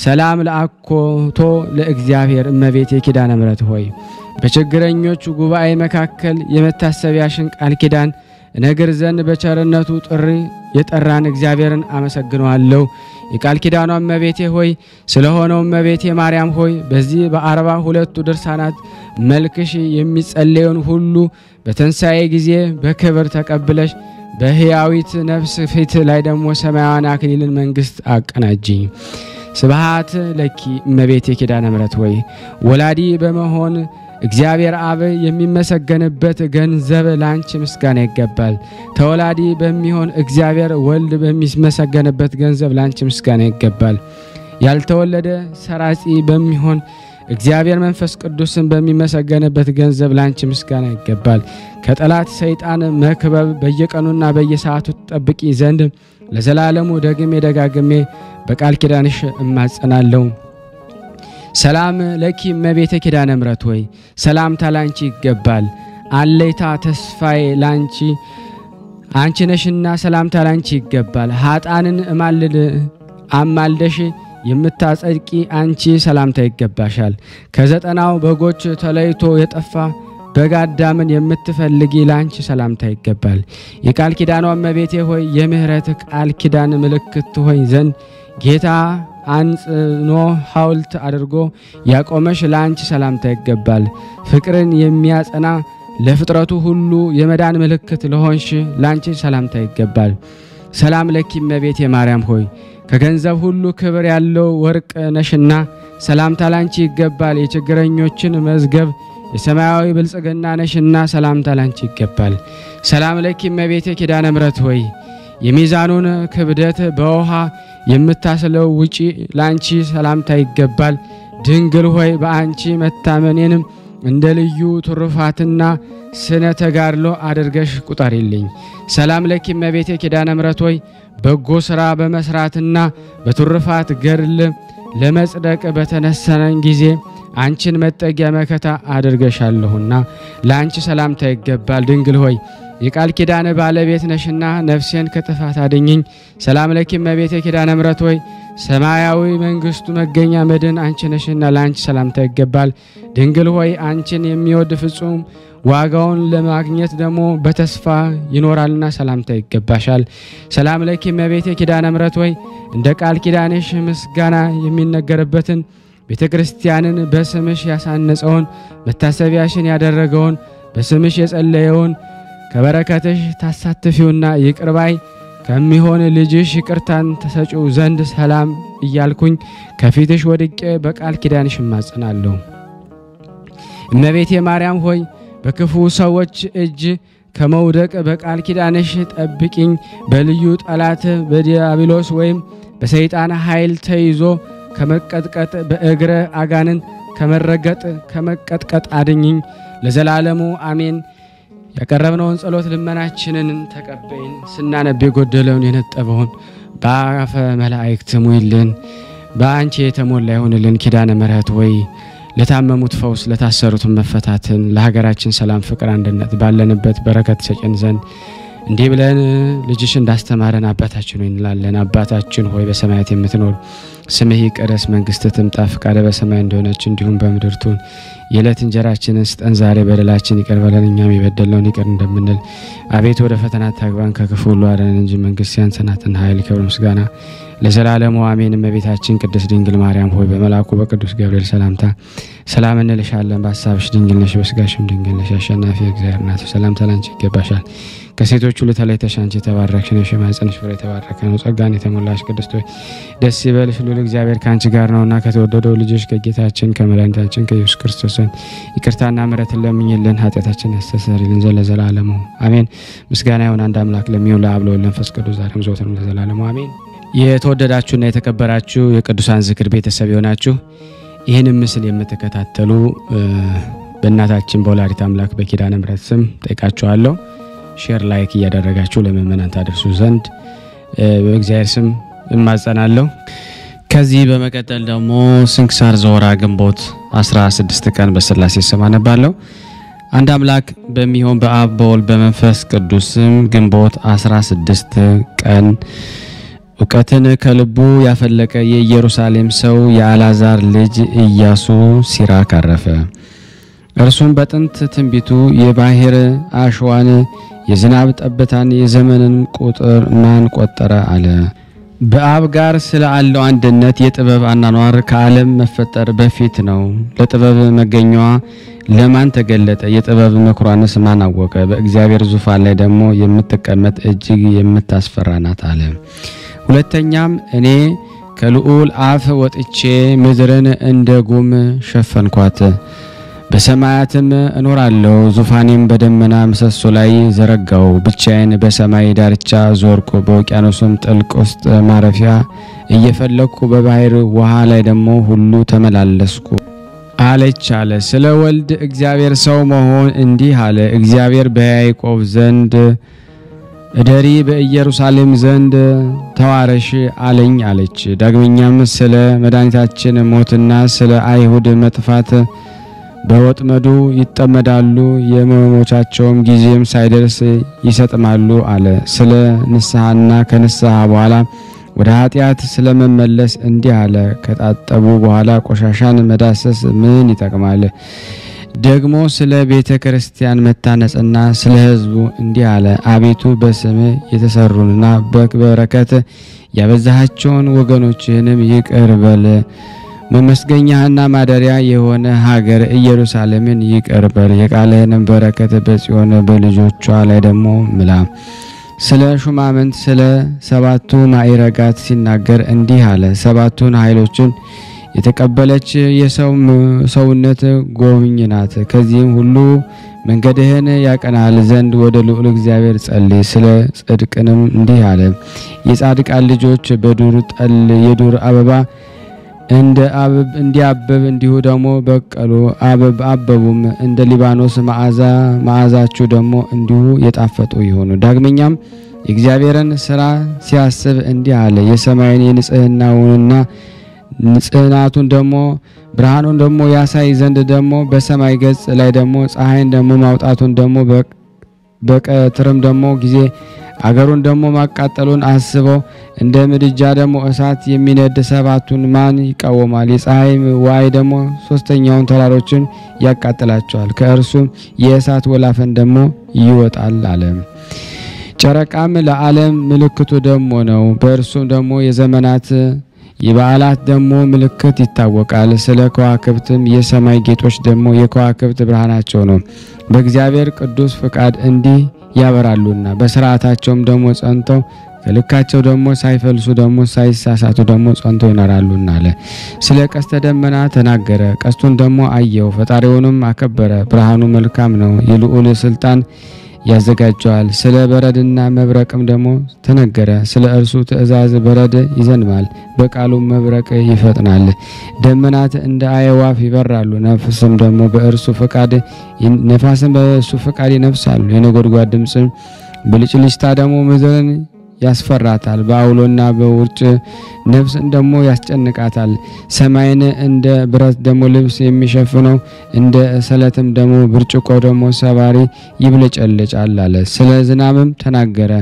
ሰላም ለአኮቶ ለእግዚአብሔር እመቤቴ ኪዳነ ምሕረት ሆይ በችግረኞች ጉባኤ መካከል የመታሰቢያሽን ቃል ኪዳን ነገር ዘንድ በቸርነቱ ጥሪ የጠራን እግዚአብሔርን አመሰግነዋለሁ። የቃል ኪዳኗ እመቤቴ ሆይ ስለሆነው እመቤቴ ማርያም ሆይ በዚህ በ42ቱ ድርሳናት መልክሽ የሚጸለየውን ሁሉ በተንሳኤ ጊዜ በክብር ተቀብለሽ በሕያዊት ነፍስ ፊት ላይ ደግሞ ሰማያዊን አክሊልን መንግስት አቀናጂ። ስብሐት ለኪ እመቤቴ ኪዳነ ምሕረት ሆይ ወላዲ በመሆን እግዚአብሔር አብ የሚመሰገንበት ገንዘብ ላንቺ ምስጋና ይገባል። ተወላዲ በሚሆን እግዚአብሔር ወልድ በሚመሰገንበት ገንዘብ ላንቺ ምስጋና ይገባል። ያልተወለደ ሰራጺ በሚሆን እግዚአብሔር መንፈስ ቅዱስን በሚመሰገንበት ገንዘብ ላንቺ ምስጋና ይገባል። ከጠላት ሰይጣን መክበብ በየቀኑና በየሰዓቱ ተጠብቂ ዘንድ ለዘላለሙ ደግሜ ደጋግሜ በቃል ኪዳንሽ እማጸናለሁ። ሰላም ለኪ እመቤቴ ኪዳነ ምሕረት ሆይ ሰላምታ ላንቺ ይገባል። አለይታ ተስፋዬ ላንቺ አንቺ ነሽና ሰላምታ ላንቺ ይገባል። ኃጣንን አማልደሽ የምታጸድቂ አንቺ ሰላምታ ይገባሻል። ከዘጠናው በጎች ተለይቶ የጠፋ በጋዳምን የምትፈልጊ ላንቺ ሰላምታ ይገባል። የቃል ኪዳኗ እመቤቴ ሆይ የምህረት ቃል ኪዳን ምልክት ሆይ ዘንድ ጌታ አንጽኖ ሐውልት አድርጎ ያቆመሽ ላንቺ ሰላምታ ይገባል። ፍቅርን የሚያጸና ለፍጥረቱ ሁሉ የመዳን ምልክት ለሆንሽ ላንቺ ሰላምታ ይገባል። ሰላም ለኪ እመቤቴ ማርያም ሆይ ከገንዘብ ሁሉ ክብር ያለው ወርቅ ነሽና ሰላምታ ላንቺ ይገባል። የችግረኞችን መዝገብ የሰማያዊ ብልጽግና ነሽና ሰላምታ ላንቺ ይገባል። ሰላም ለኪ እመቤቴ ኪዳነ ምሕረት ሆይ የሚዛኑን ክብደት በውሃ የምታስለው ውጪ ላንቺ ሰላምታ ይገባል። ድንግል ሆይ በአንቺ መታመኔንም እንደ ልዩ ትሩፋትና ስነ ተጋድሎ አድርገሽ ቁጠሪልኝ። ሰላም ለኪ እመቤቴ ኪዳነ ምሕረት ሆይ በጎ ሥራ በመስራትና በትሩፋት ገድል ለመጽደቅ በተነሰነን ጊዜ አንቺን መጠጊያ መከታ አድርገሻለሁና ላንቺ ሰላምታ ይገባል። ድንግል ሆይ የቃል ኪዳን ባለቤት ነሽና ነፍሴን ከጥፋት አድኝኝ። ሰላም ለኪ እመቤቴ ኪዳነ ምሕረት ሆይ ሰማያዊ መንግስቱ መገኛ መድን አንቺ ነሽና ለአንቺ ሰላምታ ይገባል። ድንግል ሆይ አንቺን የሚወድ ፍጹም ዋጋውን ለማግኘት ደግሞ በተስፋ ይኖራልና ሰላምታ ይገባሻል። ሰላም ለኪ እመቤቴ ኪዳነ ምሕረት ሆይ እንደ ቃል ኪዳንሽ ምስጋና የሚነገርበትን ቤተክርስቲያንን በስምሽ ያሳነጸውን መታሰቢያሽን ያደረገውን በስምሽ የጸለየውን ከበረከትሽ ታሳትፊውና ይቅርባይ ከሚሆን ልጅሽ ይቅርታን ተሰጪው ዘንድ ሰላም እያልኩኝ ከፊትሽ ወድቄ በቃል ኪዳንሽ ማጸናለሁ። እመቤቴ ማርያም ሆይ በክፉ ሰዎች እጅ ከመውደቅ በቃል ኪዳንሽ ጠብቂኝ። በልዩ ጠላት በዲያብሎስ ወይም በሰይጣን ኃይል ተይዞ ከመቀጥቀጥ በእግረ አጋንን ከመረገጥ ከመቀጥቀጥ አድኝኝ ለዘላለሙ አሜን። ያቀረብነውን ጸሎት ልመናችንን ተቀበይን። ስናነብ የጎደለውን የነጠበውን በአፈ መላእክት ሙይልን። በአንቺ የተሞላ ይሁንልን ኪዳነ ምሕረት ወይ ለታመሙት ፈውስ ለታሰሩት መፈታትን ለሀገራችን ሰላም ፍቅር አንድነት ባለንበት በረከት ሰጨን ዘንድ እንዲህ ብለን ልጅሽ እንዳስተማረን አባታችን ሆይ እንላለን። አባታችን ሆይ በሰማያት የምትኖር ስምህ ይቀደስ፣ መንግስትህ ትምጣ፣ ፈቃድህ በሰማይ እንደሆነች እንዲሁም በምድር ትሁን። የዕለት እንጀራችንን ስጠን ዛሬ፣ በደላችን ይቅር በለን እኛም የበደልነውን ይቅር እንደምንል። አቤቱ ወደ ፈተና አታግባን ከክፉ ሁሉ አድነን እንጂ መንግስት ያንተ ናትና ኃይል፣ ክብር፣ ምስጋና ለዘላለሙ አሜን። እመቤታችን ቅድስት ድንግል ማርያም ሆይ በመልአኩ በቅዱስ ገብርኤል ሰላምታ ሰላም እንልሻለን። በሐሳብሽ ድንግል ነሽ፣ በስጋሽም ድንግል ነሽ። አሸናፊ እግዚአብሔር እናት ሰላምታ ላንቺ ይገባሻል። ከሴቶች ሁሉ ተለይተሽ አንቺ የተባረክሽ ነሽ፣ የማኅፀንሽ ፍሬ የተባረከ ነው። ጸጋን የተሞላሽ ቅድስት ሆይ ደስ ይበልሽ፣ ልዑል እግዚአብሔር ካንቺ ጋር ነውና ከተወደደው ልጅሽ ከጌታችን ከመድኃኒታችን ከኢየሱስ ክርስቶስ ይቅርታና ምሕረትን ለምኝልን ኃጢአታችንን ያስተሰርይልን ዘንድ ለዘላለሙ አሜን። ምስጋና ይሁን አንድ አምላክ ለሚሆን ለአብ ለወልድ ለመንፈስ ቅዱስ ዛሬም ዘወትርም ለዘላለሙ አሜን። የተወደዳችሁና የተከበራችሁ የቅዱሳን ዝክር ቤተሰብ የሆናችሁ ይህን ምስል የምትከታተሉ በእናታችን በወላዲተ አምላክ በኪዳነ ምሕረት ስም ጠይቃችኋለሁ። ሼር ላይክ እያደረጋችሁ ለምእመናን ታደርሱ ዘንድ በእግዚአብሔር ስም እማጸናለሁ። ከዚህ በመቀጠል ደግሞ ስንክሳር ዘወርኀ ግንቦት 16 ቀን በሥላሴ ስም አነባለሁ። አንድ አምላክ በሚሆን በአብ በወልድ በመንፈስ ቅዱስ ስም ግንቦት 16 ቀን እውቀትን ከልቡ ያፈለቀ የኢየሩሳሌም ሰው የአልዓዛር ልጅ ኢያሱ ሲራክ አረፈ። እርሱም በጥንት ትንቢቱ የባህር አሸዋን የዝናብ ጠብታን የዘመንን ቁጥር ማን ቆጠረ አለ። በአብ ጋር ስላለው አንድነት የጥበብ አናኗር ከዓለም መፈጠር በፊት ነው። ለጥበብ መገኛዋ ለማን ተገለጠ? የጥበብ መኩራንስ ማን አወቀ? በእግዚአብሔር ዙፋን ላይ ደግሞ የምትቀመጥ እጅግ የምታስፈራ ናት አለ። ሁለተኛም እኔ ከልዑል አፍ ወጥቼ ምድርን እንደ ጉም ሸፈንኳት፣ በሰማያትም እኖራለሁ፣ ዙፋኔም በደመና ምሰሶ ላይ ዘረጋው። ብቻዬን በሰማይ ዳርቻ ዞርኩ፣ በውቅያኖስም ጥልቅ ውስጥ ማረፊያ እየፈለኩ በባህር ውሃ ላይ ደግሞ ሁሉ ተመላለስኩ አለች አለ። ስለ ወልድ እግዚአብሔር ሰው መሆን እንዲህ አለ። እግዚአብሔር በያዕቆብ ዘንድ እደሪ በኢየሩሳሌም ዘንድ ተዋረሽ አለኝ አለች። ዳግመኛም ስለ መድኃኒታችን ሞትና ስለ አይሁድ መጥፋት በወጥመዱ ይጠመዳሉ፣ የመሞቻቸውም ጊዜም ሳይደርስ ይሰጥማሉ አለ። ስለ ንስሐና ከንስሐ በኋላ ወደ ኃጢአት ስለመመለስ እንዲህ አለ። ከታጠቡ በኋላ ቆሻሻን መዳሰስ ምን ይጠቅማል? ደግሞ ስለ ቤተ ክርስቲያን መታነጽና ስለ ሕዝቡ እንዲህ አለ። አቤቱ በስም የተሰሩና በበረከት ያበዛሃቸውን ወገኖችህንም ይቅር በል። መመስገኛህና ማደሪያ የሆነ ሀገር ኢየሩሳሌምን ይቅር በል። የቃልህንም በረከት በጽዮን በልጆቿ ላይ ደግሞ ምላ። ስለ ሹማምንት ስለ ሰባቱ ማዕረጋት ሲናገር እንዲህ አለ። ሰባቱን ኃይሎችን የተቀበለች የሰውነት ጎብኝ ናት። ከዚህም ሁሉ መንገድህን ያቀናል ዘንድ ወደ ልዑል እግዚአብሔር ጸልይ። ስለ ጽድቅንም እንዲህ አለ። የጻድቃን ልጆች በዱር ጠል የዱር አበባ እንዲያብብ እንዲሁ ደግሞ በቀሉ አበቡም። እንደ ሊባኖስ መዓዛቸው ደግሞ እንዲሁ የጣፈጡ ይሆኑ። ዳግመኛም የእግዚአብሔርን ሥራ ሲያስብ እንዲህ አለ። የሰማይን የንጽህናውንና ንጽህናቱን ደግሞ ብርሃኑን ደግሞ ያሳይ ዘንድ ደግሞ በሰማይ ገጽ ላይ ደግሞ ፀሐይን ደግሞ ማውጣቱን ደግሞ በቀትርም ደግሞ ጊዜ አገሩን ደግሞ ማቃጠሉን አስበው እንደ ምድጃ ደግሞ እሳት የሚነድ ሰባቱን ማን ይቃወማል? የፀሐይ ዋይ ደግሞ ሶስተኛውን ተራሮችን ያቃጥላቸዋል፣ ከእርሱም የእሳት ወላፈን ደግሞ ይወጣል አለ። ጨረቃም ለዓለም ምልክቱ ደግሞ ነው። በእርሱም ደግሞ የዘመናት የበዓላት ደግሞ ምልክት ይታወቃል። ስለ ከዋክብትም የሰማይ ጌጦች ደግሞ የከዋክብት ብርሃናቸው ነው። በእግዚአብሔር ቅዱስ ፍቃድ እንዲህ ያበራሉና በሥርዓታቸውም ደግሞ ጸንተው ከልካቸው ደግሞ ሳይፈልሱ ደግሞ ሳይሳሳቱ ደግሞ ጸንተው ይኖራሉና አለ። ስለ ቀስተ ደመና ተናገረ። ቀስቱን ደግሞ አየው፣ ፈጣሪውንም አከበረ። ብርሃኑ መልካም ነው፣ የልዑል ስልጣን ያዘጋጀዋል። ስለ በረድና መብረቅም ደግሞ ተነገረ። ስለ እርሱ ትእዛዝ በረድ ይዘንባል፣ በቃሉ መብረቅ ይፈጥናል። ደመናት እንደ አዕዋፍ ይበራሉ፣ ነፋስም ደግሞ በእርሱ ፈቃድ ይነፍሳሉ። የነጎድጓድ ድምጽ ብልጭልጭታ ደግሞ ምድርን ያስፈራታል። በአውሎና በውርጭ ነፍስን ደግሞ ያስጨንቃታል። ሰማይን እንደ ብረት ደግሞ ልብስ የሚሸፍነው እንደ ሰለትም ደግሞ ብርጭቆ ደግሞ ሰባሪ ይብለጨልጫል አለ። ስለ ዝናብም ተናገረ።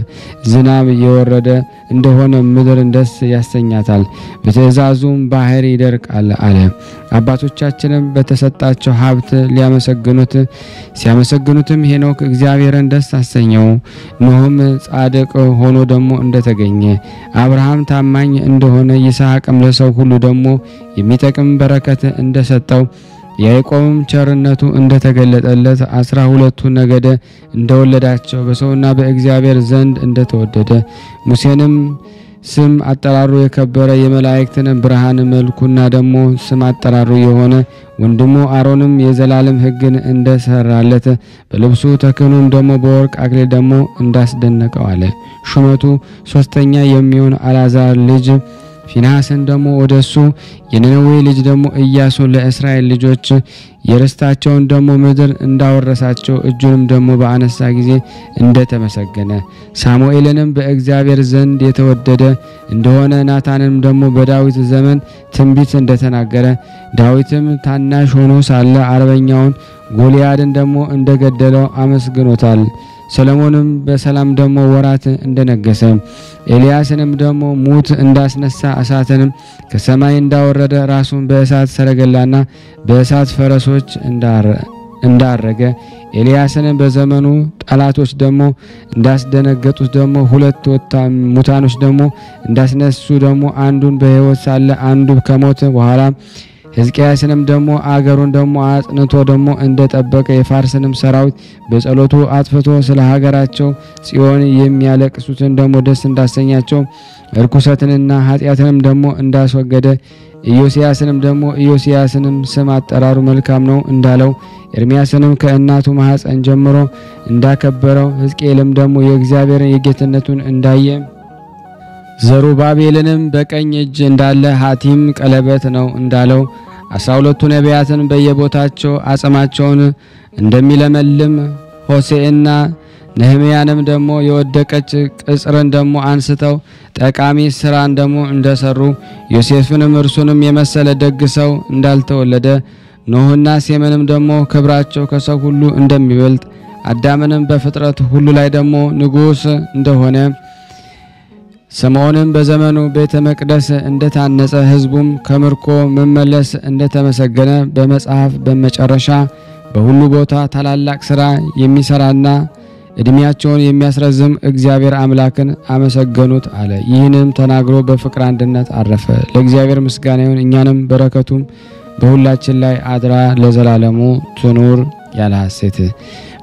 ዝናብ የወረደ እንደሆነ ምድርን ደስ ያሰኛታል፣ በትእዛዙም ባህር ይደርቃል አለ። አባቶቻችንም በተሰጣቸው ሀብት ሲያመሰግኑትም ሄኖክ እግዚአብሔርን ደስ አሰኘው። ኖህም ጻድቅ ሆኖ ደግሞ እንደተገኘ፣ አብርሃም ታማኝ እንደሆነ፣ ይስሐቅም ለሰው ሁሉ ደግሞ የሚጠቅም በረከት እንደሰጠው፣ ያዕቆብም ቸርነቱ እንደተገለጠለት 12ቱ ነገደ እንደወለዳቸው፣ በሰውና በእግዚአብሔር ዘንድ እንደተወደደ፣ ሙሴንም ስም አጠራሩ የከበረ የመላእክትን ብርሃን መልኩና ደግሞ ስም አጠራሩ የሆነ ወንድሙ አሮንም የዘላለም ሕግን እንደሰራለት በልብሱ ተክህኖም ደግሞ በወርቅ አክሊል ደግሞ እንዳስደነቀው አለ። ሹመቱ ሶስተኛ የሚሆን አልዓዛር ልጅ ፊንሐስን ደግሞ ወደሱ የነነዌ ልጅ ደግሞ ኢያሱ ለእስራኤል ልጆች የርስታቸውን ደግሞ ምድር እንዳወረሳቸው እጁንም ደግሞ በአነሳ ጊዜ እንደተመሰገነ፣ ሳሙኤልንም በእግዚአብሔር ዘንድ የተወደደ እንደሆነ፣ ናታንም ደግሞ በዳዊት ዘመን ትንቢት እንደተናገረ፣ ዳዊትም ታናሽ ሆኖ ሳለ አርበኛውን ጎልያድን ደግሞ እንደገደለው አመስግኖታል። ሰሎሞንም በሰላም ደግሞ ወራት እንደነገሰ፣ ኤልያስንም ደግሞ ሙት እንዳስነሳ፣ እሳትንም ከሰማይ እንዳወረደ፣ ራሱን በእሳት ሰረገላና በእሳት ፈረሶች እንዳረገ፣ ኤልያስንም በዘመኑ ጠላቶች ደግሞ እንዳስደነገጡት ደግሞ ሁለት ሙታኖች ደግሞ እንዳስነሱ ደግሞ አንዱን በሕይወት ሳለ አንዱ ከሞት በኋላ፣ ሕዝቅያስንም ደግሞ አገሩን ደግሞ አጽንቶ ደግሞ እንደጠበቀ፣ የፋርስንም ሰራዊት በጸሎቱ አጥፍቶ ስለ ሀገራቸው ጽዮን የሚያለቅሱትን ደግሞ ደስ እንዳሰኛቸው፣ እርኩሰትንና ኃጢአትንም ደግሞ እንዳስወገደ፣ ኢዮስያስንም ስም አጠራሩ መልካም ነው እንዳለው፣ ኤርሚያስንም ከእናቱ ማኅፀን ጀምሮ እንዳከበረው፣ ሕዝቅኤልም ደግሞ የእግዚአብሔርን የጌትነቱን እንዳየ፣ ዘሩባቤልንም በቀኝ እጅ እንዳለ ሐቲም ቀለበት ነው እንዳለው፣ 12ቱ ነቢያትን በየቦታቸው አጽማቸውን እንደሚለመልም፣ ሆሴዕና ነህምያንም ደግሞ የወደቀች ቅጽርን ደግሞ አንስተው ጠቃሚ ስራን ደግሞ እንደሰሩ፣ ዮሴፍንም እርሱንም የመሰለ ደግ ሰው እንዳልተወለደ፣ ኖህና ሴምንም ደግሞ ክብራቸው ከሰው ሁሉ እንደሚበልጥ፣ አዳምንም በፍጥረት ሁሉ ላይ ደግሞ ንጉሥ እንደሆነ፣ ስምዖንም በዘመኑ ቤተ መቅደስ እንደታነጸ፣ ሕዝቡም ከምርኮ መመለስ እንደተመሰገነ በመጽሐፍ በመጨረሻ በሁሉ ቦታ ታላላቅ ሥራ የሚሰራና እድሜያቸውን የሚያስረዝም እግዚአብሔር አምላክን አመሰገኑት አለ። ይህንም ተናግሮ በፍቅር አንድነት አረፈ። ለእግዚአብሔር ምስጋና ይሁን፣ እኛንም በረከቱም በሁላችን ላይ አድራ ለዘላለሙ ትኑር ያለ ሐሰት።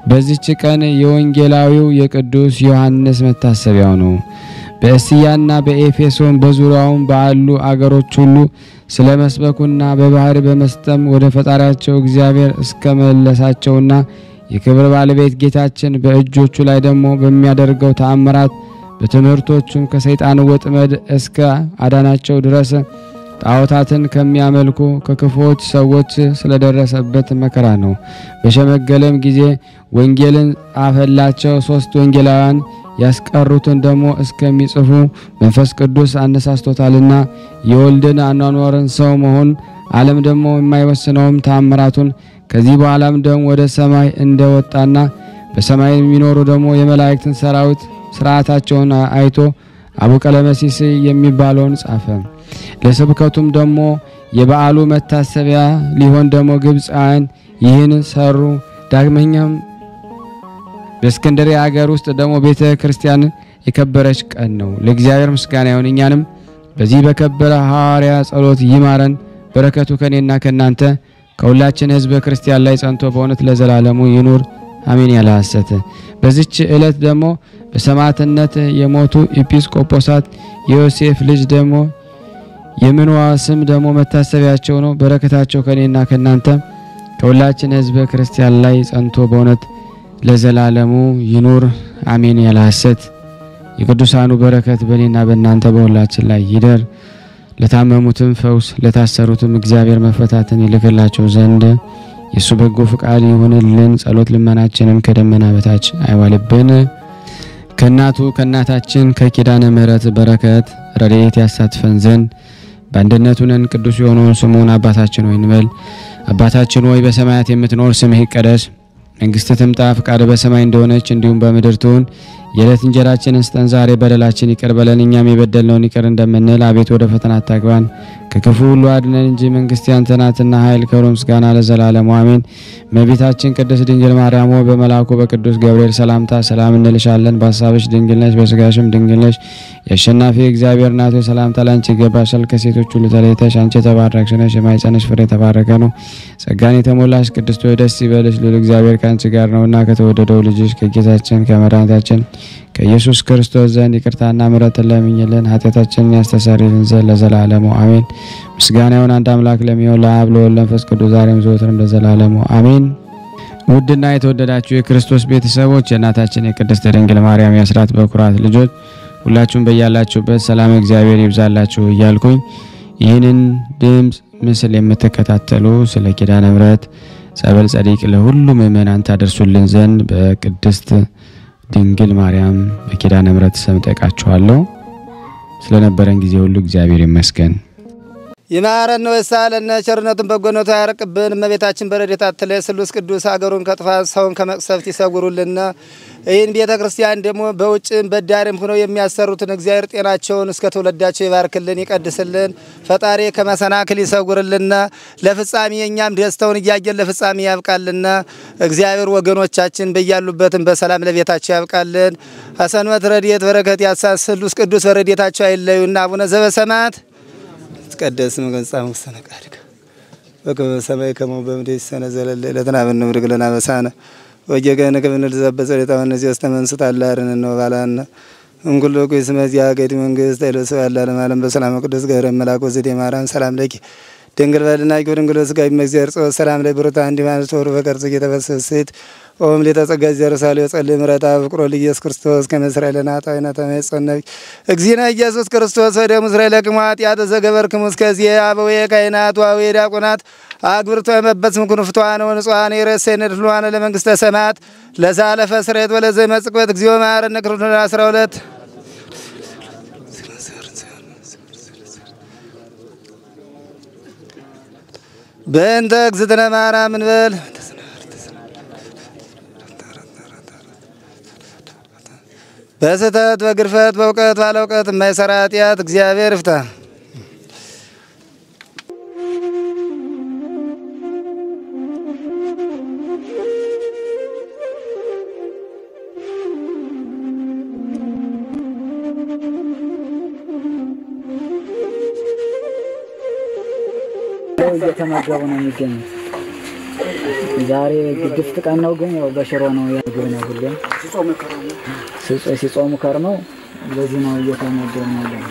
በዚህች ቀን የወንጌላዊው የቅዱስ ዮሐንስ መታሰቢያው ነው። በእስያና በኤፌሶን በዙሪያውም ባሉ አገሮች ሁሉ ስለ መስበኩና በባህር በመስጠም ወደ ፈጣሪያቸው እግዚአብሔር እስከመለሳቸውና የክብር ባለቤት ጌታችን በእጆቹ ላይ ደግሞ በሚያደርገው ተአምራት በትምህርቶቹም ከሰይጣን ወጥመድ እስከ አዳናቸው ድረስ ጣዖታትን ከሚያመልኩ ከክፎች ሰዎች ስለደረሰበት መከራ ነው። በሸመገለም ጊዜ ወንጌልን ጻፈላቸው። 3 ወንጌላውያን ያስቀሩትን ደግሞ እስከሚጽፉ መንፈስ ቅዱስ አነሳስቶታልና የወልድን አኗኗርን ሰው መሆን ዓለም ደግሞ የማይወስነውም ተአምራቱን ከዚህ በኋላም ደግሞ ወደ ሰማይ እንደወጣና በሰማይ የሚኖሩ ደግሞ የመላእክትን ሰራዊት ስርዓታቸውን አይቶ አቡ ቀለመሲስ የሚባለውን ጻፈ። ለስብከቱም ደግሞ የበዓሉ መታሰቢያ ሊሆን ደግሞ ግብፃን ይህን ሰሩ። ዳግመኛም በእስክንድርያ ሀገር ውስጥ ደግሞ ቤተ ክርስቲያን የከበረች ቀን ነው። ለእግዚአብሔር ምስጋና ይሁን። እኛንም በዚህ በከበረ ሐዋርያ ጸሎት ይማረን። በረከቱ ከኔና ከናንተ ከሁላችን ሕዝበ ክርስቲያን ላይ ጸንቶ በእውነት ለዘላለሙ ይኑር አሜን። ያለ ሐሰት በዚች ዕለት ደግሞ በሰማዕትነት የሞቱ ኤጲስቆጶሳት የዮሴፍ ልጅ ደግሞ የምንዋ ስም ደግሞ መታሰቢያቸው ነው። በረከታቸው ከኔና ከናንተ ከሁላችን ሕዝበ ክርስቲያን ላይ ጸንቶ በእውነት ለዘላለሙ ይኑር አሜን። ያለ ሐሰት የቅዱሳኑ በረከት በኔና በእናንተ በሁላችን ላይ ይደር። ለታመሙትም ፈውስ ለታሰሩትም እግዚአብሔር መፈታትን ይልክላቸው ዘንድ የሱ በጎ ፍቃድ ይሁንልን። ጸሎት ልመናችንም ከደመና በታች አይዋልብን። ከናቱ ከናታችን ከኪዳነ ምሕረት በረከት ረድኤት ያሳትፈን ዘንድ በአንድነት ሆነን ቅዱስ የሆነውን ስሙን አባታችን ሆይ እንበል። አባታችን ሆይ በሰማያት የምትኖር ስምህ ይቀደስ፣ መንግስትህ ትምጣ፣ ፈቃድህ በሰማይ እንደሆነች እንዲሁም በምድር ትሁን። የዕለት እንጀራችንን ስጠን ዛሬ፣ በደላችን ይቅር በለን እኛም የበደልነውን ይቅር እንደምንል፣ አቤት ወደ ፈተና አታግባን ከክፉ ሁሉ አድነን እንጂ መንግስት ያንተ ናትና ኃይል፣ ክብር፣ ምስጋና ለዘላለሙ አሜን። እመቤታችን ቅድስት ድንግል ማርያም ሆይ በመልአኩ በቅዱስ ገብርኤል ሰላምታ ሰላም እንልሻለን። በሐሳብሽ ድንግል ነሽ፣ በስጋሽም ድንግል ነሽ። የአሸናፊ እግዚአብሔር እናት ሆይ ሰላምታ ላንቺ ይገባሻል። ከሴቶች ሁሉ ተለይተሽ አንቺ የተባረክሽ ነሽ፣ የማኅፀንሽ ፍሬ የተባረከ ነው። ጸጋን የተሞላሽ ቅድስት ሆይ ደስ ይበልሽ፣ ልዑል እግዚአብሔር ከአንቺ ጋር ነውና ከተወደደው ልጅሽ ከጌታችን ከመድኃኒታችን ከኢየሱስ ክርስቶስ ዘንድ ይቅርታና ምሕረትን ለምኝልን ኃጢአታችንን ያስተሰርይልን ዘንድ ለዘላለሙ አሜን። ምስጋና ይሁን አንድ አምላክ ለሚሆን ለአብ ለወልድ ለመንፈስ ቅዱስ ዛሬም ዘወትርም ለዘላለሙ አሜን። ውድና የተወደዳችሁ የክርስቶስ ቤተሰቦች የእናታችን የቅድስት ድንግል ማርያም የአስራት በኩራት ልጆች ሁላችሁም በያላችሁበት ሰላም እግዚአብሔር ይብዛላችሁ እያልኩኝ ይህንን ድምጽ ምስል የምትከታተሉ ስለ ኪዳነ ምሕረት ጸበል ጸዲቅ ለሁሉ ምእመናን ታደርሱልን ዘንድ በቅድስት ድንግል ማርያም በኪዳነ ምሕረት ስም ጠይቃችኋለሁ። ስለነበረን ጊዜ ሁሉ እግዚአብሔር ይመስገን። ይማረን ነው ሳለነ ቸርነቱን በጎነቱ ያርቅብን። እመቤታችን በረድኤታ አትለይ። ስሉስ ቅዱስ አገሩን ከጥፋት ሰውን ከመቅሰፍት ይሰውሩልና። ይህን ቤተ ክርስቲያን ደግሞ በውጭም በዳርም ሆነው የሚያሰሩትን እግዚአብሔር ጤናቸውን እስከ ትውልዳቸው ይባርክልን ይቀድስልን። ፈጣሪ ከመሰናክል ይሰውርልና። ለፍጻሜ እኛም ደስታውን እያየን ለፍጻሜ ያብቃልና። እግዚአብሔር ወገኖቻችን በያሉበትም በሰላም ለቤታቸው ያብቃልን። ሐሰንበት ረድኤት በረከት ያሳስ ስሉስ ቅዱስ በረድኤታቸው አይለዩና። አቡነ ዘበሰማያት ቀደስ መገንጻም ወሰነቃድከ በከመ በሰማይ ከመ በምድር ይሰነዘለለ ለተናበነ ምድር ለና በሳነ ወጀገነ ከመንል ዘበዘ ለታወነ ዘስተመንስት አላርን ነው ባላና እንኩሎ ኩስመዝ ያገዲ መንግስት አይለሰ ያላለ ማለም በሰላም ቅዱስ ገብረ መልአክ ወዘዴ ማርያም ሰላም ለኪ ድንግል በልና ይጎድንግሎ ስጋይ መግዚአብሔር ጾ ሰላም ላይ ብሩታ እንዲማን ቶር በቀርጽ የተበሰሰት ኦም ለተጸጋ ዘርሳለ ጸልይ ምረታ ፍቅሮ ለኢየሱስ ክርስቶስ ከመስራለና ታይና ተመጽነብ እግዚእነ ኢየሱስ ክርስቶስ ወደ እስራኤል ለቅማት ያተዘገበርክሙ እስከዚህ አበው የካይናት ዋው የዲያቆናት አግብርቶ መበስም ኩንፍቷን ወንጿን የረሰነ ድሏን ለመንግስተ ሰማያት ለዛለፈ ስሬት ወለዘ መጽቆት እግዚኦ ማረነ ክርስቶስ 12 በእንተ እግዝእትነ ማርያም እንበል በስተት በግርፈት በእውቀት ባለእውቀት የማይሰራ ኃጢአት እግዚአብሔር ይፍታ። እየተመገቡ ነው የሚገኙት። ዛሬ ግድፍት ቀን ነው፣ ግን ያው በሽሮ ነው ያገኘው ነው ሁሉ ሲጾሙ ከርመው በዚህ ነው እየተመገቡ ነው።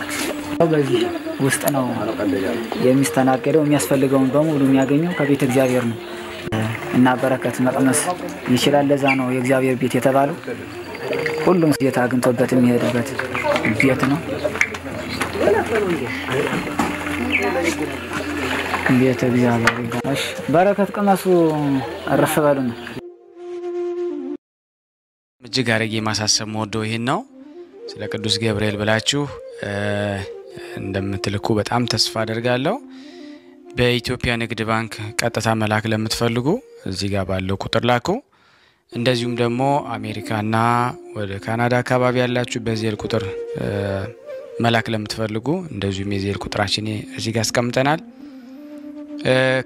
በዚህ ውስጥ ነው የሚስተናገደው። የሚያስፈልገውን በሙሉ የሚያገኘው ከቤተ እግዚአብሔር ነው እና በረከት መቅመስ ይችላል። ለዛ ነው የእግዚአብሔር ቤት የተባለው። ሁሉም ጌታ አግኝቶበት የሚሄድበት ቤት ነው። ቤተ እግዚአብሔር ይባርክ። በረከት ቅመሱ አረፍ በሉ ነው። እጅግ አረጌ ማሳሰብ ወደው ይሄን ነው። ስለ ቅዱስ ገብርኤል ብላችሁ እንደምትልኩ በጣም ተስፋ አደርጋለሁ። በኢትዮጵያ ንግድ ባንክ ቀጥታ መላክ ለምትፈልጉ እዚህ ጋር ባለው ቁጥር ላኩ። እንደዚሁም ደግሞ አሜሪካና ወደ ካናዳ አካባቢ ያላችሁ በዜል ቁጥር መላክ ለምትፈልጉ እንደዚሁም የዜል ቁጥራችን እዚህ ጋር አስቀምጠናል።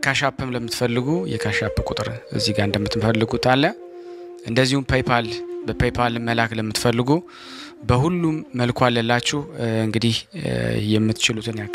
ካሻፕም ለምትፈልጉ የካሻፕ ቁጥር እዚህ ጋር እንደምትፈልጉት አለ። እንደዚሁም ፔይፓል በፔይፓል መላክ ለምትፈልጉ በሁሉም መልኩ አለላችሁ። እንግዲህ የምትችሉትን ያክል